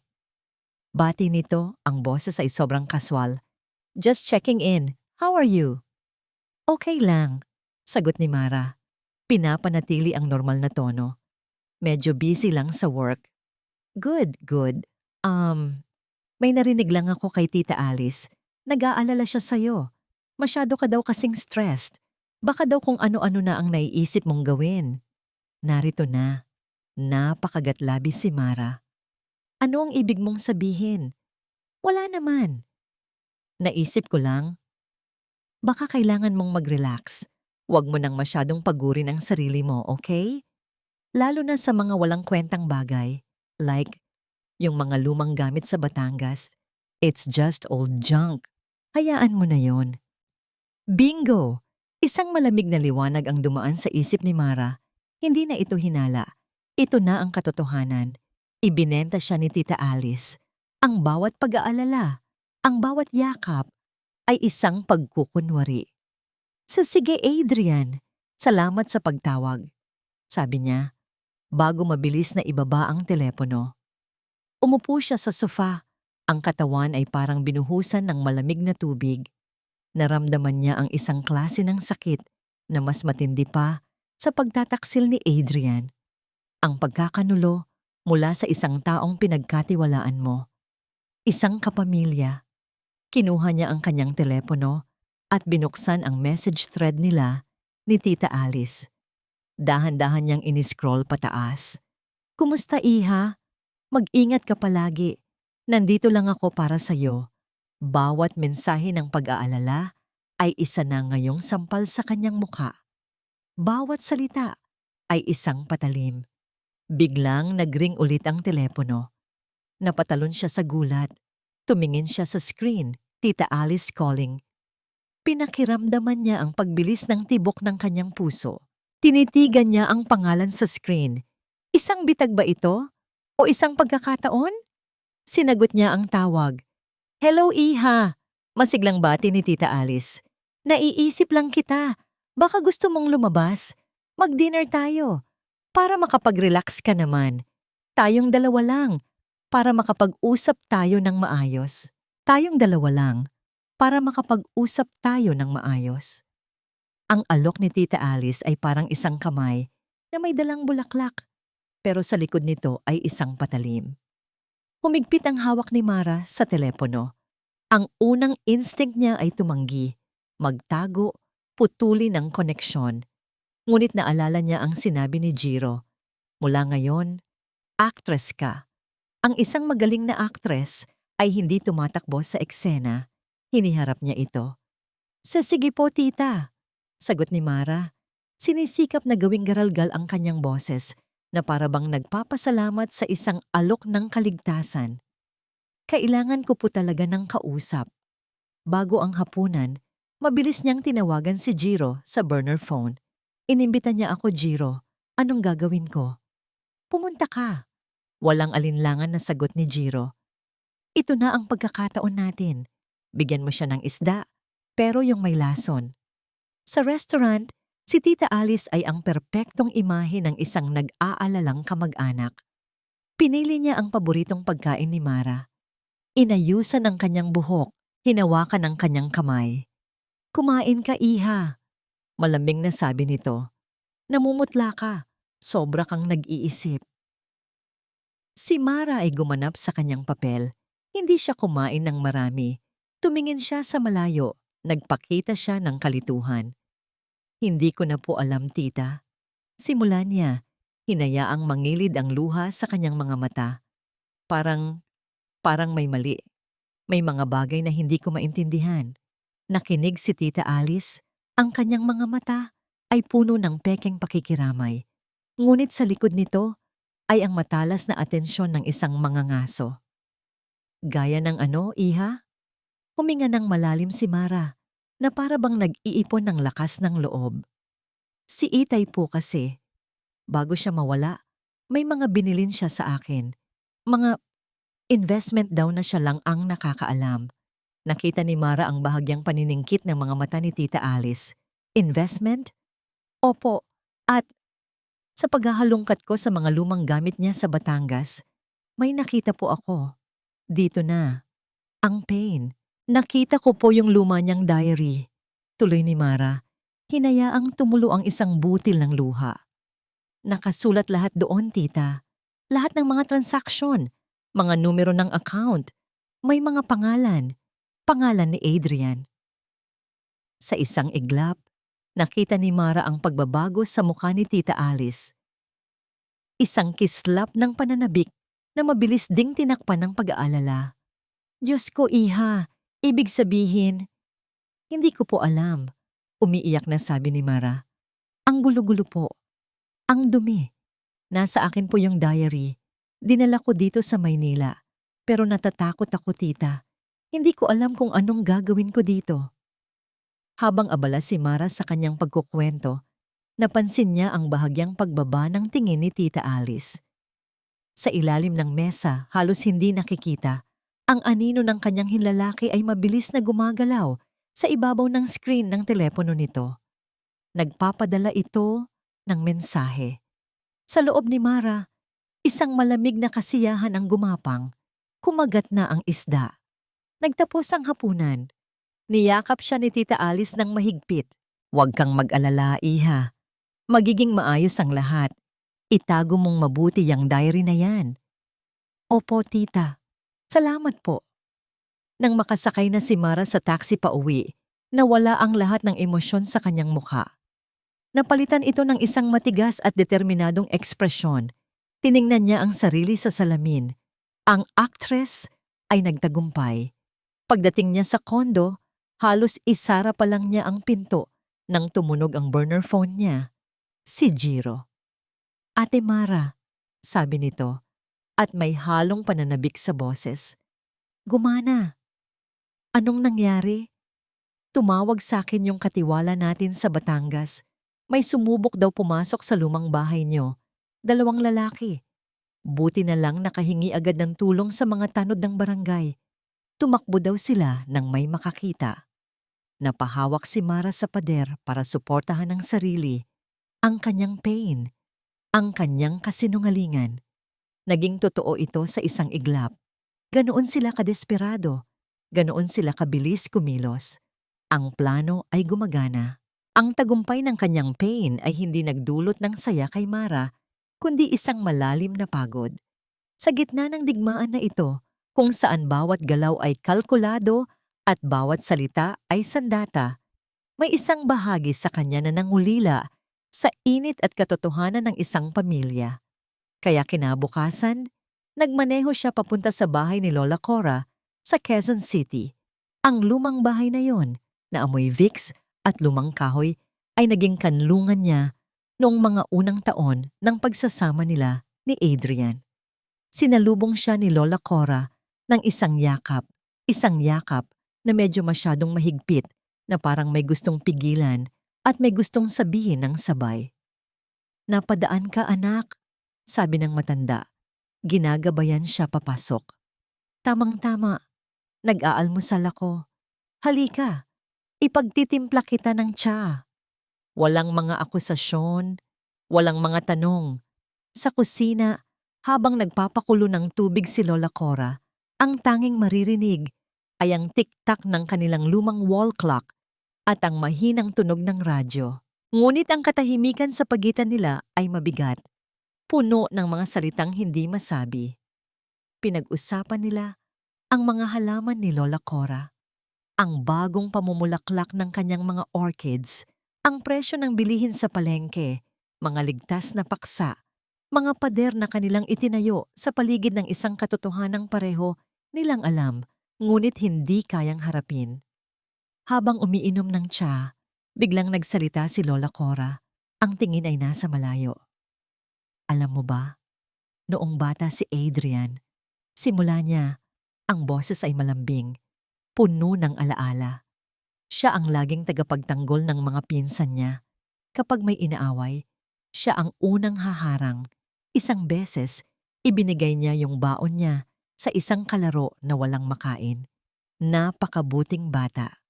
Speaker 1: Bati nito, ang boses ay sobrang kaswal. Just checking in. How are you? Okay lang, sagot ni Mara. Pinapanatili ang normal na tono. Medyo busy lang sa work. Good, good. May narinig lang ako kay Tita Alice. Nag-aalala siya sa'yo. Masyado ka daw kasing stressed. Baka daw kung ano-ano na ang naiisip mong gawin. Narito na. Napakagatlabi si Mara. Ano ang ibig mong sabihin? Wala naman. Naisip ko lang. Baka kailangan mong mag-relax. Huwag mo nang masyadong pagurin ang sarili mo, okay? Lalo na sa mga walang kwentang bagay. Like, yung mga lumang gamit sa Batangas. It's just old junk. Hayaan mo na yon. Bingo! Isang malamig na liwanag ang dumaan sa isip ni Mara. Hindi na ito hinala. Ito na ang katotohanan. Ibinenta siya ni Tita Alice. Ang bawat pag-aalala, ang bawat yakap, ay isang pagkukunwari. Sige, Adrian. Salamat sa pagtawag. Sabi niya, bago mabilis na ibaba ang telepono. Umupo siya sa sofa. Ang katawan ay parang binuhusan ng malamig na tubig. Naramdaman niya ang isang klase ng sakit na mas matindi pa sa pagtataksil ni Adrian. Ang pagkakanulo mula sa isang taong pinagkatiwalaan mo. Isang kapamilya. Kinuha niya ang kanyang telepono at binuksan ang message thread nila ni Tita Alice. Dahan-dahan niyang iniscroll pataas. Kumusta, Iha? Mag-ingat ka palagi. Nandito lang ako para sa'yo. Bawat mensahe ng pag-aalala ay isa na ngayong sampal sa kanyang mukha. Bawat salita ay isang patalim. Biglang nagring ulit ang telepono. Napatalon siya sa gulat. Tumingin siya sa screen, Tita Alice calling. Pinakiramdaman niya ang pagbilis ng tibok ng kanyang puso. Tinitigan niya ang pangalan sa screen. Isang bitag ba ito? O isang pagkakataon? Sinagot niya ang tawag. Hello, Iha. Masiglang bati ni Tita Alice. Naiisip lang kita. Baka gusto mong lumabas. Mag-dinner tayo. Para makapag-relax ka naman. Tayong dalawa lang. Para makapag-usap tayo ng maayos. Tayong dalawa lang. Para makapag-usap tayo ng maayos. Ang alok ni Tita Alice ay parang isang kamay na may dalang bulaklak. Pero sa likod nito ay isang patalim. Humigpit ang hawak ni Mara sa telepono. Ang unang instinct niya ay tumanggi, magtago, putulin ang koneksyon. Ngunit naalala niya ang sinabi ni Jiro. Mula ngayon, actress ka. Ang isang magaling na actress ay hindi tumatakbo sa eksena. Hiniharap niya ito. Sige po, tita. Sagot ni Mara. Sinisikap na gawing garalgal ang kanyang boses na parabang nagpapasalamat sa isang alok ng kaligtasan. Kailangan ko po talaga ng kausap. Bago ang hapunan, mabilis niyang tinawagan si Jiro sa burner phone. Inimbita niya ako, Jiro. Anong gagawin ko? Pumunta ka. Walang alinlangan na sagot ni Jiro. Ito na ang pagkakataon natin. Bigyan mo siya ng isda, pero yung may lason. Sa restaurant, si Tita Alice ay ang perpektong imahe ng isang nag-aalalang kamag-anak. Pinili niya ang paboritong pagkain ni Mara. Inayusan ang kanyang buhok, hinawakan ang kanyang kamay. Kumain ka, iha. Malambing na sabi nito. Namumutla ka, sobra kang nag-iisip. Si Mara ay gumanap sa kanyang papel. Hindi siya kumain ng marami. Tumingin siya sa malayo, nagpakita siya ng kalituhan. Hindi ko na po alam, tita. Simula niya, hinayaang mangilid ang luha sa kanyang mga mata. Parang may mali. May mga bagay na hindi ko maintindihan. Nakinig si Tita Alice. Ang kanyang mga mata ay puno ng pekeng pakikiramay. Ngunit sa likod nito ay ang matalas na atensyon ng isang mangangaso. Gaya ng ano, iha? Huminga ng malalim si Mara na para bang nag-iipon ng lakas ng loob. Si Itay po kasi, bago siya mawala, may mga binilin siya sa akin. Mga investment daw na siya lang ang nakakaalam. Nakita ni Mara ang bahagyang paniningkit ng mga mata ni Tita Alice. Investment? Opo, at sa paghahalungkat ko sa mga lumang gamit niya sa Batangas, may nakita po ako. Dito na. Ang pain. Nakita ko po yung luma niyang diary. Tuloy ni Mara. Hinayaang tumulo ang isang butil ng luha. Nakasulat lahat doon, tita. Lahat ng mga transaksyon, mga numero ng account, may mga pangalan. Pangalan ni Adrian. Sa isang iglap, nakita ni Mara ang pagbabago sa mukha ni Tita Alice. Isang kislap ng pananabik na mabilis ding tinakpan ng pag-aalala. Diyos ko, iha, ibig sabihin, hindi ko po alam. Umiiyak na sabi ni Mara. Ang gulo-gulo po. Ang dumi. Nasa akin po yung diary. Dinala ko dito sa Maynila. Pero natatakot ako, tita. Hindi ko alam kung anong gagawin ko dito. Habang abala si Mara sa kanyang pagkukwento, napansin niya ang bahagyang pagbaba ng tingin ni Tita Alice. Sa ilalim ng mesa, halos hindi nakikita. Ang anino ng kanyang hinlalaki ay mabilis na gumagalaw sa ibabaw ng screen ng telepono nito. Nagpapadala ito ng mensahe. Sa loob ni Mara, isang malamig na kasiyahan ang gumapang. Kumagat na ang isda. Nagtapos ang hapunan. Niyakap siya ni Tita Alice ng mahigpit. Huwag kang mag-alala, iha. Magiging maayos ang lahat. Itago mong mabuti yung diary na yan. Opo, tita. Salamat po. Nang makasakay na si Mara sa taxi pa uwi, nawala ang lahat ng emosyon sa kanyang mukha. Napalitan ito ng isang matigas at determinadong ekspresyon. Tiningnan niya ang sarili sa salamin. Ang aktres ay nagtagumpay. Pagdating niya sa kondo, halos isara pa lang niya ang pinto nang tumunog ang burner phone niya. Si Jiro. Ate Mara, sabi nito, at may halong pananabik sa boses. Gumana. Anong nangyari? Tumawag sa akin yung katiwala natin sa Batangas. May sumubok daw pumasok sa lumang bahay niyo. 2 lalaki. Buti na lang nakahingi agad ng tulong sa mga tanod ng barangay. Tumakbo daw sila nang may makakita. Napahawak si Mara sa pader para suportahan ng sarili ang kanyang pain, ang kanyang kasinungalingan. Naging totoo ito sa isang iglap. Ganoon sila kadesperado, ganoon sila kabilis kumilos. Ang plano ay gumagana. Ang tagumpay ng kanyang pain ay hindi nagdulot ng saya kay Mara, kundi isang malalim na pagod. Sa gitna ng digmaan na ito, kung saan bawat galaw ay kalkulado at bawat salita ay sandata, may isang bahagi sa kanya na nangulila sa init at katotohanan ng isang pamilya. Kaya kinabukasan, nagmaneho siya papunta sa bahay ni Lola Cora sa Quezon City. Ang lumang bahay na yon, na amoy Vicks at lumang kahoy, ay naging kanlungan niya noong mga unang taon ng pagsasama nila ni Adrian. Sinalubong siya ni Lola Cora ng isang yakap na medyo masyadong mahigpit na parang may gustong pigilan at may gustong sabihin ng sabay. Napadaan ka, anak, sabi ng matanda. Ginagabayan siya papasok. Tamang-tama, nag-aalmusal ako. Halika, ipagtitimpla kita ng tsa. Walang mga akusasyon, walang mga tanong. Sa kusina, habang nagpapakulo ng tubig si Lola Cora, ang tanging maririnig ay ang tik-tak ng kanilang lumang wall clock at ang mahinang tunog ng radyo. Ngunit ang katahimikan sa pagitan nila ay mabigat, puno ng mga salitang hindi masabi. Pinag-usapan nila ang mga halaman ni Lola Cora, ang bagong pamumulaklak ng kanyang mga orchids, ang presyo ng bilihin sa palengke, mga ligtas na paksa, mga pader na kanilang itinayo sa paligid ng isang katotohanang pareho nilang alam, ngunit hindi kayang harapin. Habang umiinom ng tsa, biglang nagsalita si Lola Cora. Ang tingin ay nasa malayo. Alam mo ba, noong bata si Adrian, simula niya, ang boses ay malambing, puno ng alaala. Siya ang laging tagapagtanggol ng mga pinsan niya. Kapag may inaaway, siya ang unang haharang. Isang beses, ibinigay niya yung baon niya sa isang kalaro na walang makain. Napakabuting bata.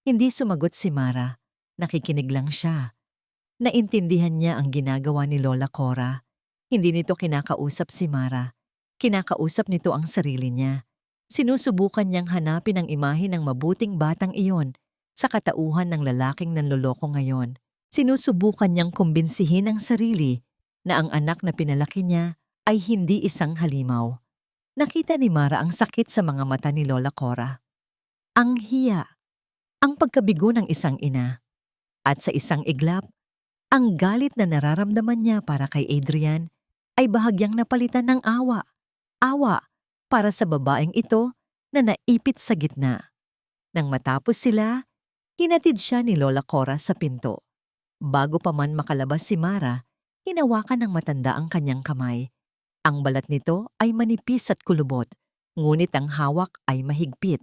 Speaker 1: Hindi sumagot si Mara. Nakikinig lang siya. Naintindihan niya ang ginagawa ni Lola Cora. Hindi nito kinakausap si Mara. Kinakausap nito ang sarili niya. Sinusubukan niyang hanapin ang imahe ng mabuting batang iyon sa katauhan ng lalaking nanloloko ngayon. Sinusubukan niyang kumbinsihin ang sarili na ang anak na pinalaki niya ay hindi isang halimaw. Nakita ni Mara ang sakit sa mga mata ni Lola Cora. Ang hiya, ang pagkabigo ng isang ina. At sa isang iglap, ang galit na nararamdaman niya para kay Adrian ay bahagyang napalitan ng awa. Awa para sa babaeng ito na naipit sa gitna. Nang matapos sila, hinatid siya ni Lola Cora sa pinto. Bago pa man makalabas si Mara, hinawakan ng matanda ang kanyang kamay. Ang balat nito ay manipis at kulubot, ngunit ang hawak ay mahigpit.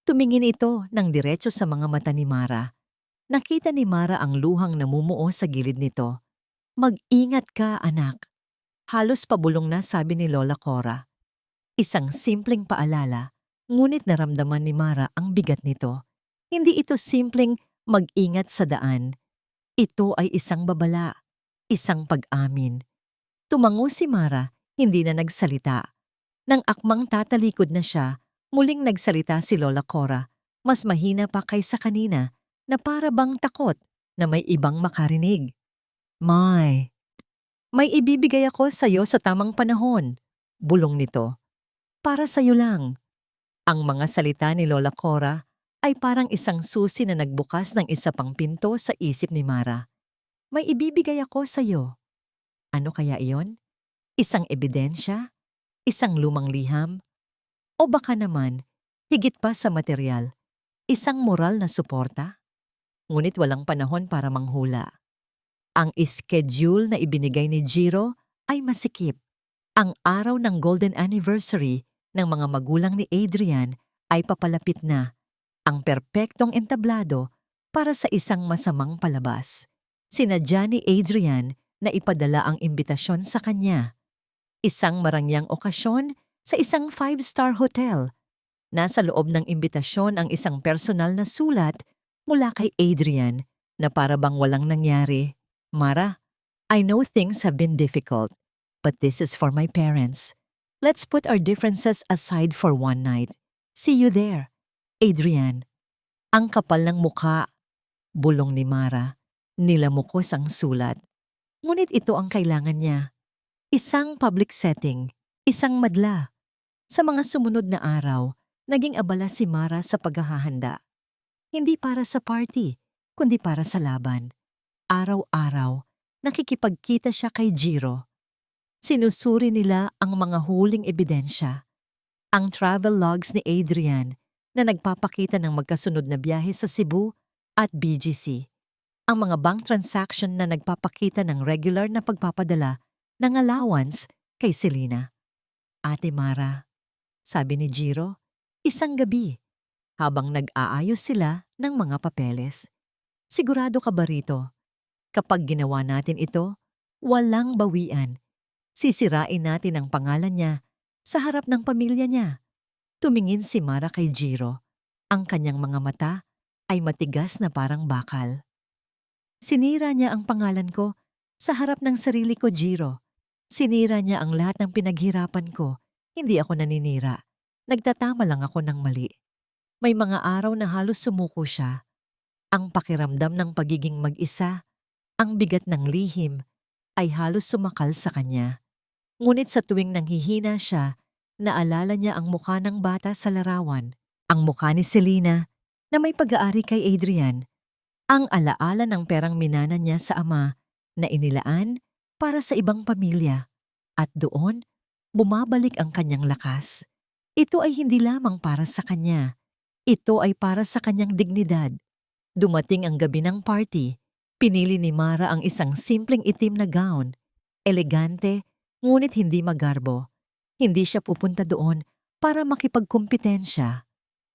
Speaker 1: Tumingin ito ng diretso sa mga mata ni Mara. Nakita ni Mara ang luhang namumuo sa gilid nito. Mag-ingat ka, anak. Halos pabulong na sabi ni Lola Cora. Isang simpleng paalala, ngunit naramdaman ni Mara ang bigat nito. Hindi ito simpleng mag-ingat sa daan. Ito ay isang babala, isang pag-amin. Tumango si Mara, hindi na nagsalita. Nang akmang tatalikod na siya, muling nagsalita si Lola Cora, mas mahina pa kaysa kanina na para bang takot na may ibang makarinig. May ibibigay ako sa iyo sa tamang panahon, bulong nito. Para sa'yo lang. Ang mga salita ni Lola Cora ay parang isang susi na nagbukas ng isa pang pinto sa isip ni Mara. May ibibigay ako sa iyo. Ano kaya iyon? Isang ebidensya? Isang lumang liham? O baka naman, higit pa sa material, isang moral na suporta? Ngunit walang panahon para manghula. Ang schedule na ibinigay ni Jiro ay masikip. Ang araw ng golden anniversary ng mga magulang ni Adrian ay papalapit na. Ang perpektong entablado para sa isang masamang palabas. Sinadya ni Adrian na ipadala ang imbitasyon sa kanya. Isang marangyang okasyon sa isang 5-star hotel. Nasa loob ng imbitasyon ang isang personal na sulat mula kay Adrian na para bang walang nangyari. Mara, I know things have been difficult, but this is for my parents. Let's put our differences aside for one night. See you there, Adrian. Ang kapal ng mukha, bulong ni Mara. Nilamukos ang sulat. Ngunit ito ang kailangan niya. Isang public setting, isang madla. Sa mga sumunod na araw, naging abala si Mara sa paghahanda. Hindi para sa party, kundi para sa laban. Araw-araw, nakikipagkita siya kay Jiro. Sinusuri nila ang mga huling ebidensya. Ang travel logs ni Adrian na nagpapakita ng magkasunod na biyahe sa Cebu at BGC. Ang mga bank transaction na nagpapakita ng regular na pagpapadala ng allowance kay Selena. Ate Mara, sabi ni Jiro, isang gabi, habang nag-aayos sila ng mga papeles. Sigurado ka ba rito? Kapag ginawa natin ito, walang bawian. Sisirain natin ang pangalan niya sa harap ng pamilya niya. Tumingin si Mara kay Jiro. Ang kanyang mga mata ay matigas na parang bakal. Sinira niya ang pangalan ko sa harap ng sarili ko, Jiro. Sinira niya ang lahat ng pinaghirapan ko. Hindi ako naninira. Nagtatama lang ako ng mali. May mga araw na halos sumuko siya. Ang pakiramdam ng pagiging mag-isa, ang bigat ng lihim, ay halos sumakal sa kanya. Ngunit sa tuwing nanghihina siya, naalala niya ang mukha ng bata sa larawan, ang mukha ni Selena na may pag-aari kay Adrian, ang alaala ng perang minana niya sa ama na inilaan para sa ibang pamilya. At doon, bumabalik ang kanyang lakas. Ito ay hindi lamang para sa kanya. Ito ay para sa kanyang dignidad. Dumating ang gabi ng party. Pinili ni Mara ang isang simpleng itim na gown. Elegante, ngunit hindi magarbo. Hindi siya pupunta doon para makipagkumpetensya.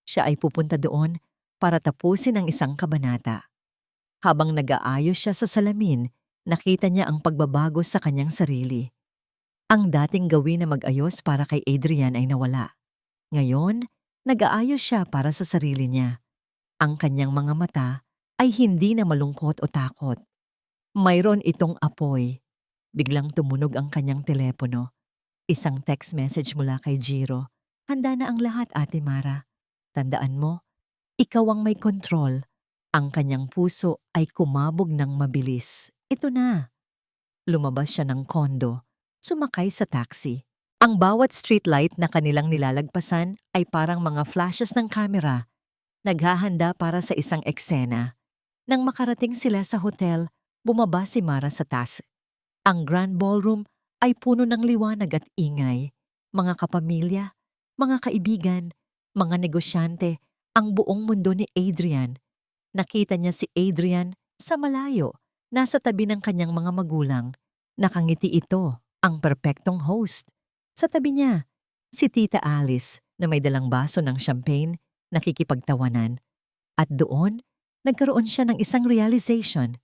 Speaker 1: Siya ay pupunta doon para tapusin ang isang kabanata. Habang nag-aayos siya sa salamin, nakita niya ang pagbabago sa kanyang sarili. Ang dating gawin na mag-ayos para kay Adrian ay nawala. Ngayon, nag-aayos siya para sa sarili niya. Ang kanyang mga mata ay hindi na malungkot o takot. Mayroon itong apoy. Biglang tumunog ang kanyang telepono. Isang text message mula kay Jiro. Handa na ang lahat, Ate Mara. Tandaan mo, ikaw ang may kontrol. Ang kanyang puso ay kumabog ng mabilis. Ito na. Lumabas siya ng kondo. Sumakay sa taxi. Ang bawat streetlight na kanilang nilalagpasan ay parang mga flashes ng kamera. Naghahanda para sa isang eksena. Nang makarating sila sa hotel, bumaba si Mara sa taas. Ang grand ballroom ay puno ng liwanag at ingay. Mga kapamilya, mga kaibigan, mga negosyante, ang buong mundo ni Adrian. Nakita niya si Adrian sa malayo, nasa tabi ng kanyang mga magulang. Nakangiti ito, ang perpektong host. Sa tabi niya, si Tita Alice na may dalang baso ng champagne, nakikipagtawanan. At doon, nagkaroon siya ng isang realization.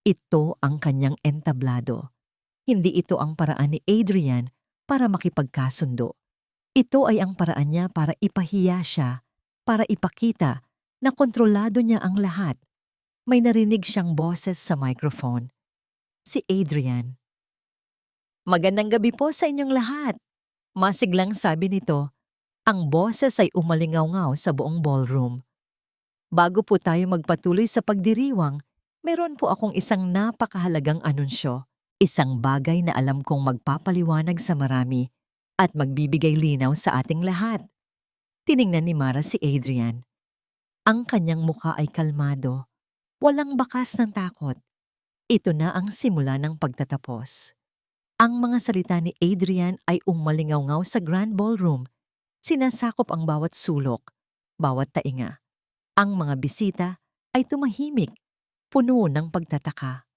Speaker 1: Ito ang kanyang entablado. Hindi ito ang paraan ni Adrian para makipagkasundo. Ito ay ang paraan niya para ipahiya siya, para ipakita na kontrolado niya ang lahat. May narinig siyang boses sa microphone. Si Adrian. Magandang gabi po sa inyong lahat. Masiglang sabi nito, ang boses ay umalingaw-ngaw sa buong ballroom. Bago po tayo magpatuloy sa pagdiriwang, meron po akong isang napakahalagang anunsyo. Isang bagay na alam kong magpapaliwanag sa marami at magbibigay linaw sa ating lahat. Tiningnan ni Mara si Adrian. Ang kanyang mukha ay kalmado, walang bakas ng takot. Ito na ang simula ng pagtatapos. Ang mga salita ni Adrian ay umalingaw-ngaw sa grand ballroom. Sinasakop ang bawat sulok, bawat tainga. Ang mga bisita ay tumahimik, puno ng pagtataka.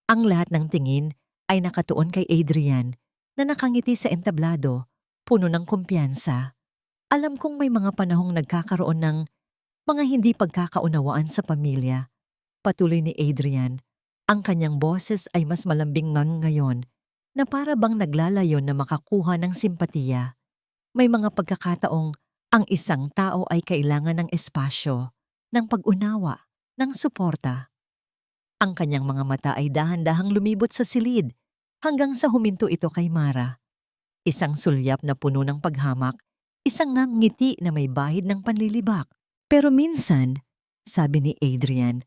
Speaker 1: Ang lahat ng tingin ay nakatuon kay Adrian na nakangiti sa entablado, puno ng kumpiyansa. Alam kong may mga panahong nagkakaroon ng mga hindi pagkakaunawaan sa pamilya. Patuloy ni Adrian, ang kanyang boses ay mas malambing man ngayon na para bang naglalayon na makakuha ng simpatiya. May mga pagkakataong ang isang tao ay kailangan ng espasyo, ng pag-unawa, ng suporta. Ang kanyang mga mata ay dahan-dahang lumibot sa silid hanggang sa huminto ito kay Mara. Isang sulyap na puno ng paghamak, isang ngiti na may bahid ng panlilibak. Pero minsan, sabi ni Adrian,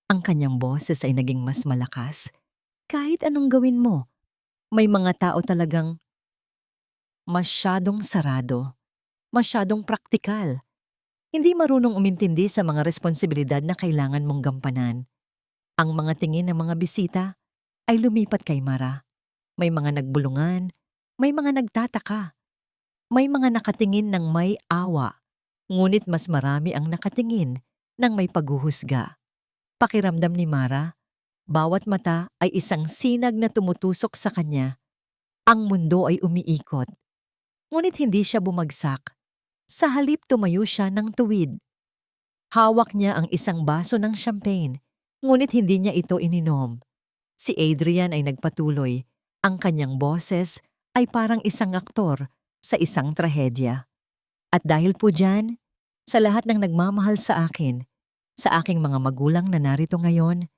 Speaker 1: ang kanyang boses ay naging mas malakas. Kahit anong gawin mo, may mga tao talagang masyadong sarado, masyadong praktikal. Hindi marunong umintindi sa mga responsibilidad na kailangan mong gampanan. Ang mga tingin ng mga bisita ay lumipat kay Mara. May mga nagbulungan, may mga nagtataka, may mga nakatingin ng may awa, ngunit mas marami ang nakatingin ng may paghuhusga. Pakiramdam ni Mara, bawat mata ay isang sinag na tumutusok sa kanya. Ang mundo ay umiikot. Ngunit hindi siya bumagsak. Sa halip tumayo siya ng tuwid. Hawak niya ang isang baso ng champagne, ngunit hindi niya ito ininom. Si Adrian ay nagpatuloy. Ang kanyang boses ay parang isang aktor sa isang trahedya. At dahil po dyan, Sa lahat ng nagmamahal sa akin, sa aking mga magulang na narito ngayon,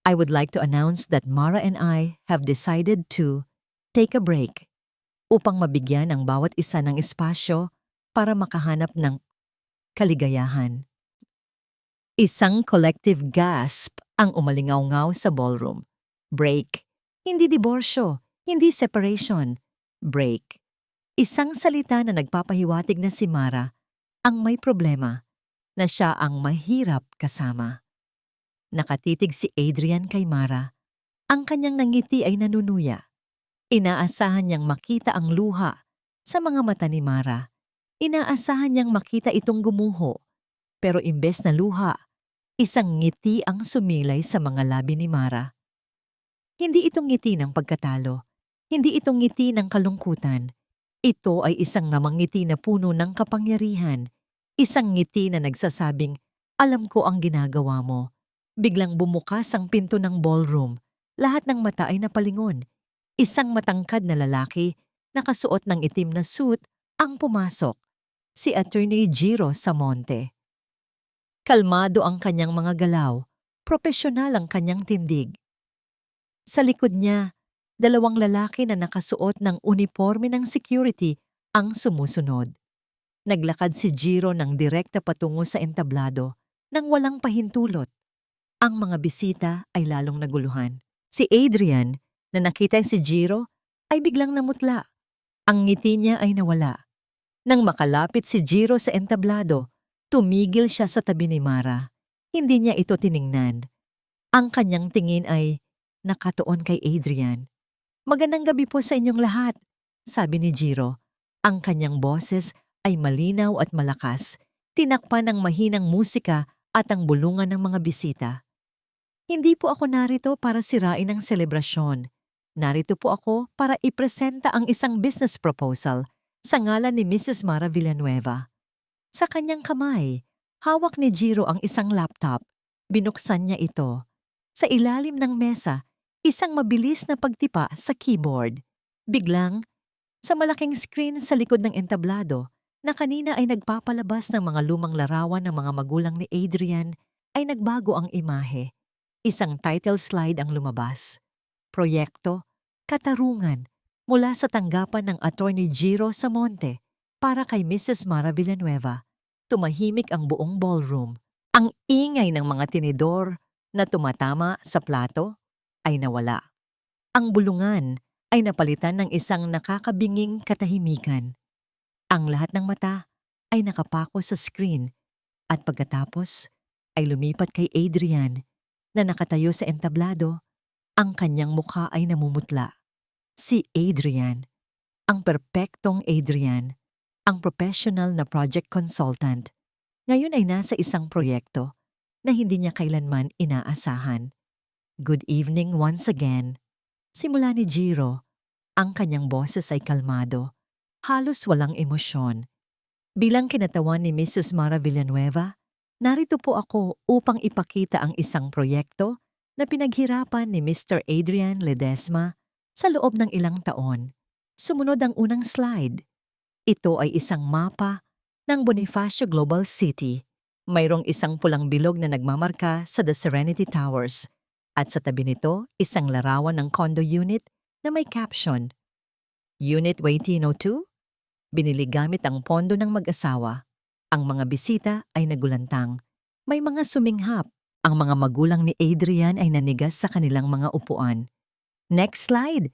Speaker 1: I would like to announce that Mara and I have decided to take a break upang mabigyan ang bawat isa ng espasyo para makahanap ng kaligayahan. Isang collective gasp ang umalingaw-ngaw sa ballroom. Break. Hindi diborsyo, hindi separation. Break. Isang salita na nagpapahiwatig na si Mara ang may problema, na siya ang mahirap kasama. Nakatitig si Adrian kay Mara. Ang kanyang nangiti ay nanunuya. Inaasahan niyang makita ang luha sa mga mata ni Mara. Inaasahan niyang makita itong gumuho. Pero imbes na luha, isang ngiti ang sumilay sa mga labi ni Mara. Hindi itong ngiti ng pagkatalo. Hindi itong ngiti ng kalungkutan. Ito ay isang namang ngiti na puno ng kapangyarihan. Isang ngiti na nagsasabing, alam ko ang ginagawa mo. Biglang bumukas ang pinto ng ballroom. Lahat ng mata ay napalingon. Isang matangkad na lalaki, nakasuot ng itim na suit, ang pumasok. Si Attorney Jiro Samonte. Kalmado ang kanyang mga galaw, propesyonal ang kanyang tindig. Sa likod niya, dalawang lalaki na nakasuot ng uniforme ng security ang sumusunod. Naglakad si Jiro ng direkta patungo sa entablado nang walang pahintulot. Ang mga bisita ay lalong naguluhan. Si Adrian, na nakita si Jiro, ay biglang namutla. Ang ngiti niya ay nawala. Nang makalapit si Jiro sa entablado, tumigil siya sa tabi ni Mara. Hindi niya ito tiningnan. Ang kanyang tingin ay nakatuon kay Adrian. Magandang gabi po sa inyong lahat, sabi ni Jiro. Ang kanyang boses ay malinaw at malakas, tinakpan ng mahinang musika at ang bulungan ng mga bisita. Hindi po ako narito para sirain ang selebrasyon. Narito po ako para ipresenta ang isang business proposal sa ngalan ni Mrs. Mara Villanueva. Sa kanyang kamay, hawak ni Jiro ang isang laptop. Binuksan niya ito. Sa ilalim ng mesa, isang mabilis na pagtipa sa keyboard. Biglang, sa malaking screen sa likod ng entablado, na kanina ay nagpapalabas ng mga lumang larawan ng mga magulang ni Adrian, ay nagbago ang imahe. Isang title slide ang lumabas. Proyekto, Katarungan, mula sa tanggapan ng Attorney Jiro Samonte para kay Mrs. Mara Villanueva. Tumahimik ang buong ballroom. Ang ingay ng mga tinidor na tumatama sa plato ay nawala. Ang bulungan ay napalitan ng isang nakakabinging katahimikan. Ang lahat ng mata ay nakapako sa screen at pagkatapos ay lumipat kay Adrian na nakatayo sa entablado. Ang kanyang mukha ay namumutla. Si Adrian, ang perpektong Adrian, ang professional na project consultant, ngayon ay nasa isang proyekto na hindi niya kailanman inaasahan. Good evening once again. Simula ni Jiro, ang kanyang boses ay kalmado, halos walang emosyon. Bilang kinatawan ni Mrs. Mara Villanueva, narito po ako upang ipakita ang isang proyekto na pinaghirapan ni Mr. Adrian Ledesma sa loob ng ilang taon. Sumunod ang unang slide. Ito ay isang mapa ng Bonifacio Global City. Mayroong isang pulang bilog na nagmamarka sa The Serenity Towers at sa tabi nito isang larawan ng condo unit na may caption, Unit 1802, binili gamit ang pondo ng mag-asawa. Ang mga bisita ay nagulantang. May mga suminghap. Ang mga magulang ni Adrian ay nanigas sa kanilang mga upuan. Next slide,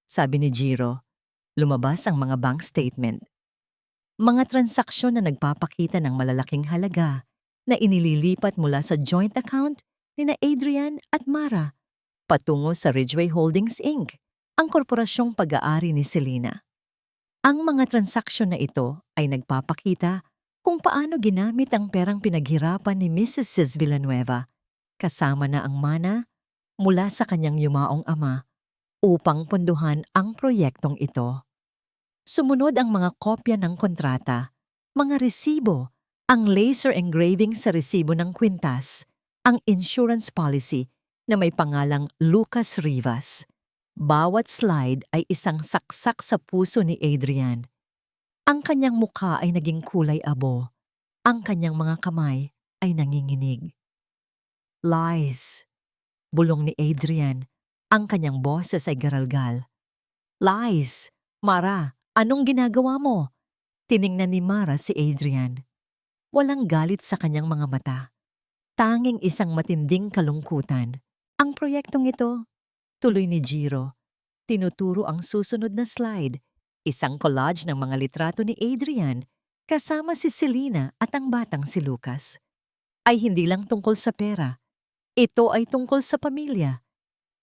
Speaker 1: sabi ni Jiro. Lumabas ang mga bank statement. Mga transaksyon na nagpapakita ng malalaking halaga na inililipat mula sa joint account ni Adrian at Mara patungo sa Ridgeway Holdings Inc., ang korporasyong pag-aari ni Selena. Ang mga transaksyon na ito ay nagpapakita kung paano ginamit ang perang pinaghirapan ni Mrs. Villanueva, kasama na ang mana mula sa kanyang yumaong ama upang punduhan ang proyektong ito. Sumunod ang mga kopya ng kontrata, mga resibo, ang laser engraving sa resibo ng kwintas, ang insurance policy na may pangalang Lucas Rivas. Bawat slide ay isang saksak sa puso ni Adrian. Ang kanyang mukha ay naging kulay abo. Ang kanyang mga kamay ay nanginginig. Lies. Bulong ni Adrian. Ang kanyang boses ay garalgal. Lies! Mara, anong ginagawa mo? Tiningnan ni Mara si Adrian. Walang galit sa kanyang mga mata. Tanging isang matinding kalungkutan. Ang proyektong ito, tuloy ni Jiro. Tinuturo ang susunod na slide. Isang collage ng mga litrato ni Adrian kasama si Selena at ang batang si Lucas. Ay hindi lang tungkol sa pera. Ito ay tungkol sa pamilya.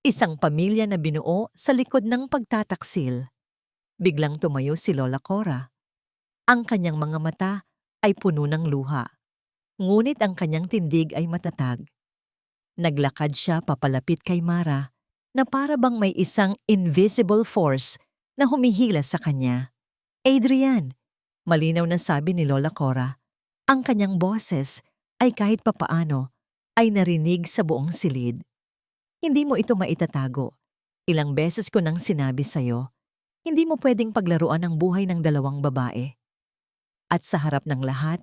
Speaker 1: Isang pamilya na binuo sa likod ng pagtataksil. Biglang tumayo si Lola Cora. Ang kanyang mga mata ay puno ng luha. Ngunit ang kanyang tindig ay matatag. Naglakad siya papalapit kay Mara na para bang may isang invisible force na humihila sa kanya. Adrian, malinaw na sabi ni Lola Cora. Ang kanyang boses ay kahit papaano ay narinig sa buong silid. Hindi mo ito maitatago. Ilang beses ko nang sinabi sa'yo, hindi mo pwedeng paglaruan ang buhay ng dalawang babae. At sa harap ng lahat,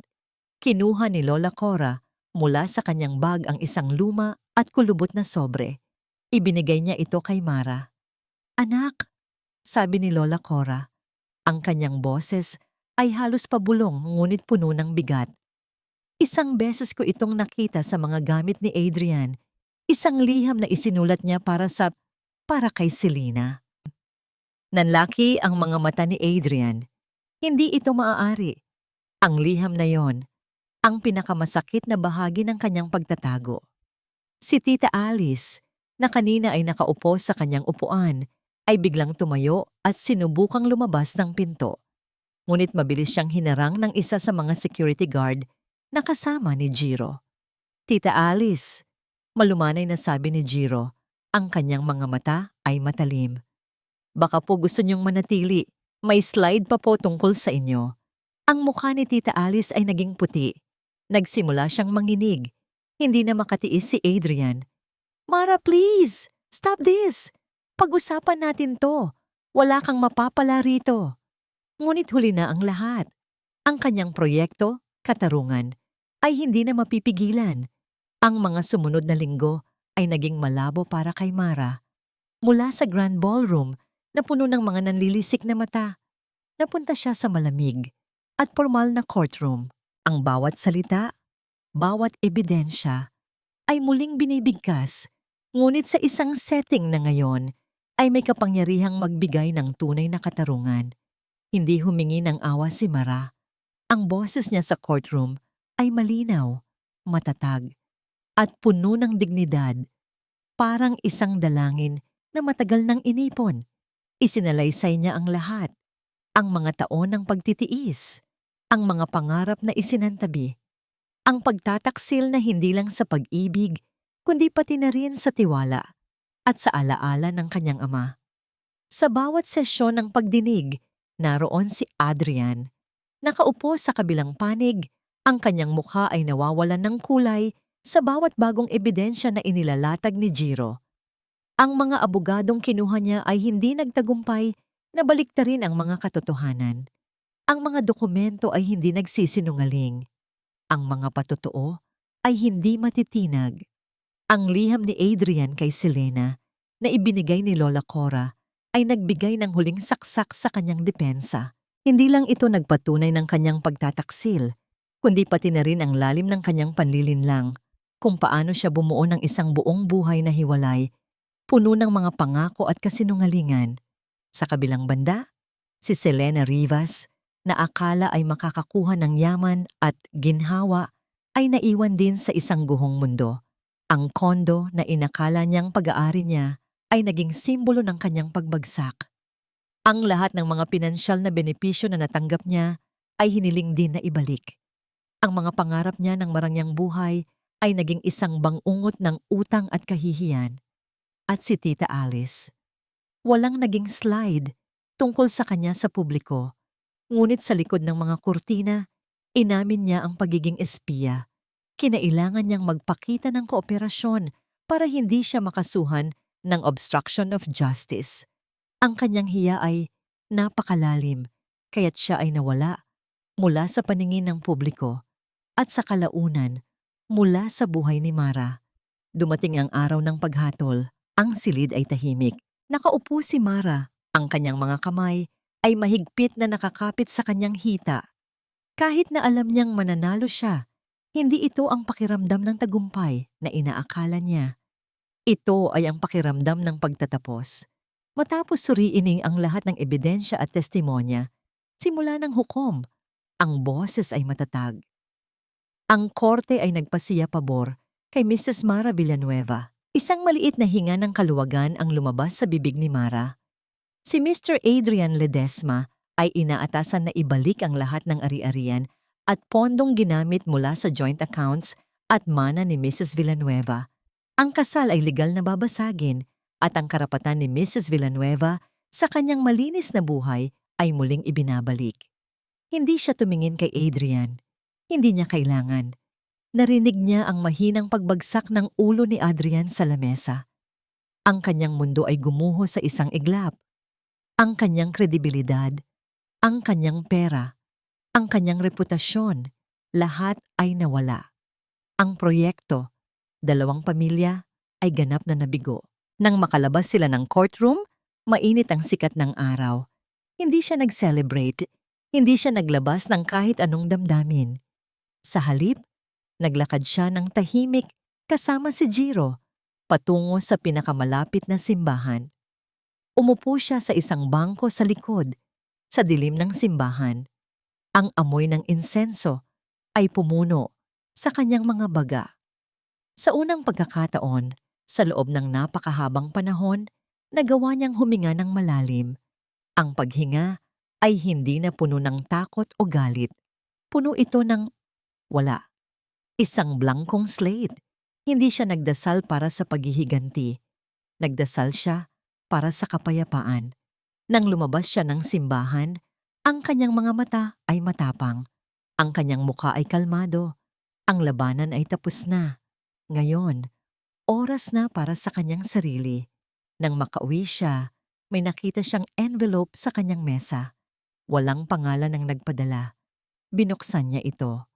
Speaker 1: kinuha ni Lola Cora mula sa kanyang bag ang isang luma at kulubot na sobre. Ibinigay niya ito kay Mara. Anak, sabi ni Lola Cora. Ang kanyang boses ay halos pabulong ngunit puno ng bigat. Isang beses ko itong nakita sa mga gamit ni Adrian. Isang liham na isinulat niya para kay Selena. Nanlaki ang mga mata ni Adrian. Hindi ito maaari. Ang liham na yon, ang pinakamasakit na bahagi ng kanyang pagtatago. Si Tita Alice, na kanina ay nakaupo sa kanyang upuan, ay biglang tumayo at sinubukang lumabas ng pinto. Ngunit mabilis siyang hinarang ng isa sa mga security guard na kasama ni Jiro. Tita Alice, malumanay na sabi ni Jiro, ang kanyang mga mata ay matalim. Baka po gusto niyong manatili, may slide pa po tungkol sa inyo. Ang mukha ni Tita Alice ay naging puti. Nagsimula siyang manginig. Hindi na makatiis si Adrian. Mara, please! Stop this! Pag-usapan natin to. Wala kang mapapala rito. Ngunit huli na ang lahat. Ang kanyang proyekto, katarungan, ay hindi na mapipigilan. Ang mga sumunod na linggo ay naging malabo para kay Mara. Mula sa Grand Ballroom na puno ng mga nanlilisik na mata, napunta siya sa malamig at formal na courtroom. Ang bawat salita, bawat ebidensya ay muling binibigkas, ngunit sa isang setting na ngayon ay may kapangyarihang magbigay ng tunay na katarungan. Hindi humingi ng awa si Mara. Ang boses niya sa courtroom ay malinaw, matatag, at puno ng dignidad. Parang isang dalangin na matagal nang inipon. Isinalaysay niya ang lahat, ang mga taon ng pagtitiis, ang mga pangarap na isinantabi, ang pagtataksil na hindi lang sa pag-ibig, kundi pati na rin sa tiwala at sa alaala ng kanyang ama. Sa bawat sesyon ng pagdinig, naroon si Adrian. Nakaupo sa kabilang panig, ang kanyang mukha ay nawawalan ng kulay sa bawat bagong ebidensya na inilalatag ni Jiro. Ang mga abogadong kinuha niya ay hindi nagtagumpay na baliktarin ang mga katotohanan. Ang mga dokumento ay hindi nagsisinungaling. Ang mga patotoo ay hindi matitinag. Ang liham ni Adrian kay Selena na ibinigay ni Lola Cora ay nagbigay ng huling saksak sa kanyang depensa. Hindi lang ito nagpatunay ng kanyang pagtataksil, kundi pati na rin ang lalim ng kanyang panlilinlang kung paano siya bumuo ng isang buong buhay na hiwalay, puno ng mga pangako at kasinungalingan. Sa kabilang banda, si Selena Rivas, na akala ay makakakuha ng yaman at ginhawa, ay naiwan din sa isang guhong mundo. Ang kondo na inakala niyang pag-aari niya ay naging simbolo ng kanyang pagbagsak. Ang lahat ng mga pinansyal na benepisyo na natanggap niya ay hiniling din na ibalik. Ang mga pangarap niya ng marangyang buhay ay naging isang bangungot ng utang at kahihiyan. At si Tita Alice, walang naging slide tungkol sa kanya sa publiko. Ngunit sa likod ng mga kurtina, inamin niya ang pagiging espiya. Kinailangan niyang magpakita ng kooperasyon para hindi siya makasuhan ng obstruction of justice. Ang kanyang hiya ay napakalalim, kaya't siya ay nawala mula sa paningin ng publiko. At sa kalaunan, mula sa buhay ni Mara, dumating ang araw ng paghatol. Ang silid ay tahimik. Nakaupo si Mara. Ang kanyang mga kamay ay mahigpit na nakakapit sa kanyang hita. Kahit na alam niyang mananalo siya, hindi ito ang pakiramdam ng tagumpay na inaakala niya. Ito ay ang pakiramdam ng pagtatapos. Matapos suriinin ang lahat ng ebidensya at testimonya, simula ng hukom, ang boses ay matatag. Ang korte ay nagpasiya pabor kay Mrs. Mara Villanueva. Isang maliit na hinga ng kaluwagan ang lumabas sa bibig ni Mara. Si Mr. Adrian Ledesma ay inaatasan na ibalik ang lahat ng ari-arian at pondong ginamit mula sa joint accounts at mana ni Mrs. Villanueva. Ang kasal ay legal na babasagin at ang karapatan ni Mrs. Villanueva sa kanyang malinis na buhay ay muling ibinabalik. Hindi siya tumingin kay Adrian. Hindi niya kailangan. Narinig niya ang mahinang pagbagsak ng ulo ni Adrian sa lamesa. Ang kanyang mundo ay gumuho sa isang iglap. Ang kanyang kredibilidad, ang kanyang pera, ang kanyang reputasyon, lahat ay nawala. Ang proyekto, 2 pamilya, ay ganap na nabigo. Nang makalabas sila ng courtroom, mainit ang sikat ng araw. Hindi siya nag-celebrate, hindi siya naglabas ng kahit anong damdamin. Sa halip, naglakad siya ng tahimik kasama si Jiro patungo sa pinakamalapit na simbahan. Umupo siya sa isang bangko sa likod, sa dilim ng simbahan. Ang amoy ng insenso ay pumuno sa kanyang mga baga. Sa unang pagkakataon, sa loob ng napakahabang panahon, nagawa niyang huminga ng malalim. Ang paghinga ay hindi na puno ng takot o galit. Puno ito ng wala. Isang blankong slate. Hindi siya nagdasal para sa paghihiganti. Nagdasal siya para sa kapayapaan. Nang lumabas siya ng simbahan, ang kanyang mga mata ay matapang. Ang kanyang mukha ay kalmado. Ang labanan ay tapos na. Ngayon, oras na para sa kanyang sarili. Nang makauwi siya, may nakita siyang envelope sa kanyang mesa. Walang pangalan ng nagpadala. Binuksan niya ito.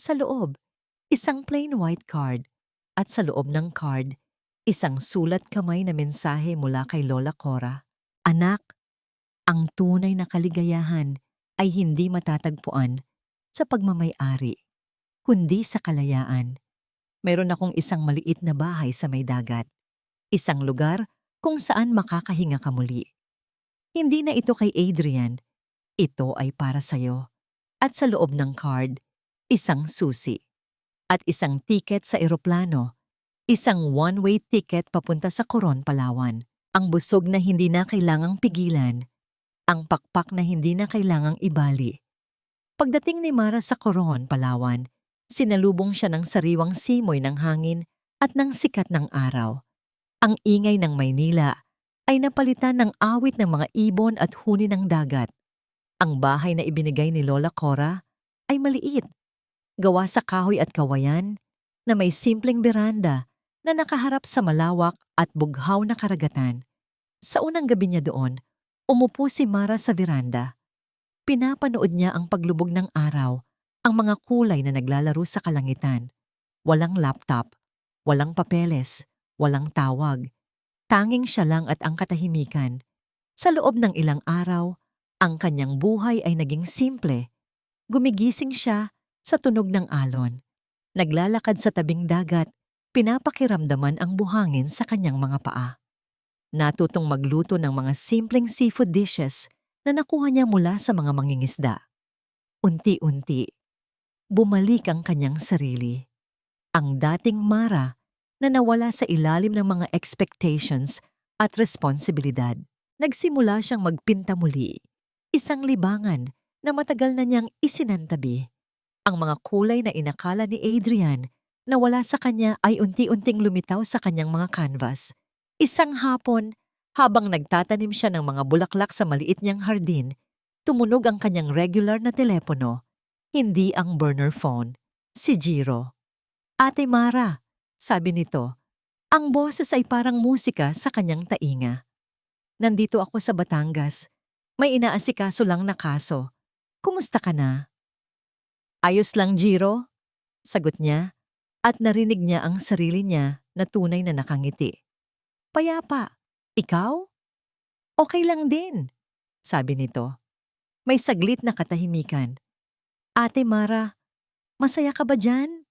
Speaker 1: Sa loob, isang plain white card. At sa loob ng card, isang sulat kamay na mensahe mula kay Lola Cora. Anak, ang tunay na kaligayahan ay hindi matatagpuan sa pagmamay-ari, kundi sa kalayaan. Mayroon akong isang maliit na bahay sa may dagat. Isang lugar kung saan makakahinga ka muli. Hindi na ito kay Adrian. Ito ay para sa'yo. At sa loob ng card, isang susi. At isang tiket sa eroplano. Isang one-way ticket papunta sa Coron, Palawan. Ang busog na hindi na kailangang pigilan. Ang pakpak na hindi na kailangang ibali. Pagdating ni Mara sa Coron, Palawan, sinalubong siya ng sariwang simoy ng hangin at ng sikat ng araw. Ang ingay ng Maynila ay napalitan ng awit ng mga ibon at huni ng dagat. Ang bahay na ibinigay ni Lola Cora ay maliit, gawa sa kahoy at kawayan na may simpleng beranda na nakaharap sa malawak at bughaw na karagatan. Sa unang gabi niya doon, umupo si Mara sa veranda. Pinapanood niya ang paglubog ng araw, ang mga kulay na naglalaro sa kalangitan. Walang laptop, walang papeles, walang tawag. Tanging siya lang at ang katahimikan. Sa loob ng ilang araw, ang kanyang buhay ay naging simple. Gumigising siya sa tunog ng alon. Naglalakad sa tabing dagat, pinapakiramdaman ang buhangin sa kanyang mga paa. Natutong magluto ng mga simpleng seafood dishes na nakuha niya mula sa mga mangingisda. Unti-unti, bumalik ang kanyang sarili. Ang dating Mara na nawala sa ilalim ng mga expectations at responsibilidad. Nagsimula siyang magpinta muli. Isang libangan na matagal na niyang isinantabi. Ang mga kulay na inakala ni Adrian na wala sa kanya ay unti-unting lumitaw sa kanyang mga canvas. Isang hapon, habang nagtatanim siya ng mga bulaklak sa maliit niyang hardin, tumunog ang kanyang regular na telepono. Hindi ang burner phone, si Jiro. Ate Mara, sabi nito, ang boses ay parang musika sa kanyang tainga. Nandito ako sa Batangas. May inaasikaso lang na kaso. Kumusta ka na? Ayos lang, Jiro. Sagot niya at narinig niya ang sarili niya na tunay na nakangiti. Payapa, ikaw? Okay lang din, sabi nito. May saglit na katahimikan. Ate Mara, masaya ka ba dyan?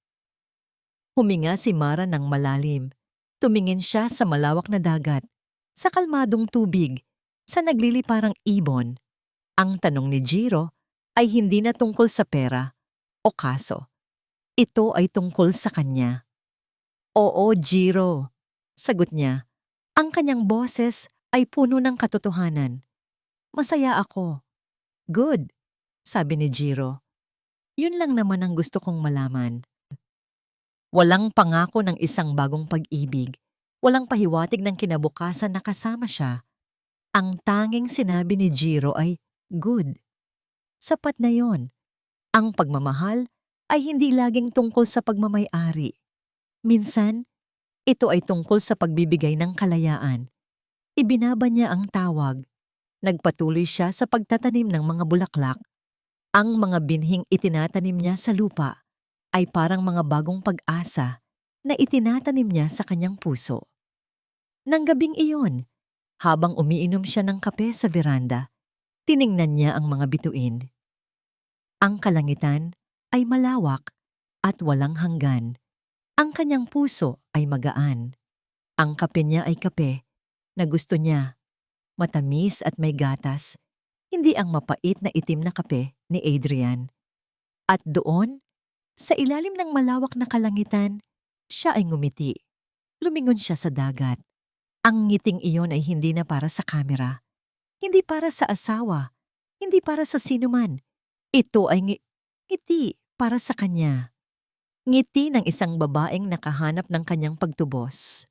Speaker 1: Huminga si Mara ng malalim. Tumingin siya sa malawak na dagat, sa kalmadong tubig, sa nagliliparang ibon. Ang tanong ni Jiro ay hindi na tungkol sa pera o kaso. Ito ay tungkol sa kanya. Oo, Jiro, sagot niya. Ang kanyang boses ay puno ng katotohanan. Masaya ako. Good, sabi ni Jiro. Yun lang naman ang gusto kong malaman. Walang pangako ng isang bagong pag-ibig. Walang pahiwatig ng kinabukasan na kasama siya. Ang tanging sinabi ni Jiro ay, good. Sapat na yon. Ang pagmamahal ay hindi laging tungkol sa pagmamay-ari. Minsan, ito ay tungkol sa pagbibigay ng kalayaan. Ibinaba niya ang tawag. Nagpatuloy siya sa pagtatanim ng mga bulaklak. Ang mga binhing itinatanim niya sa lupa ay parang mga bagong pag-asa na itinatanim niya sa kanyang puso. Nang gabing iyon, habang umiinom siya ng kape sa veranda, tiningnan niya ang mga bituin. Ang kalangitan ay malawak at walang hanggan. Ang kanyang puso ay magaan. Ang kape niya ay kape na gusto niya, matamis at may gatas, hindi ang mapait na itim na kape ni Adrian. At doon, sa ilalim ng malawak na kalangitan, siya ay ngumiti. Lumingon siya sa dagat. Ang ngiting iyon ay hindi na para sa kamera. Hindi para sa asawa. Hindi para sa sinuman. Ito ay ngiti para sa kanya. Ngiti ng isang babaeng nakahanap ng kanyang pagtubos.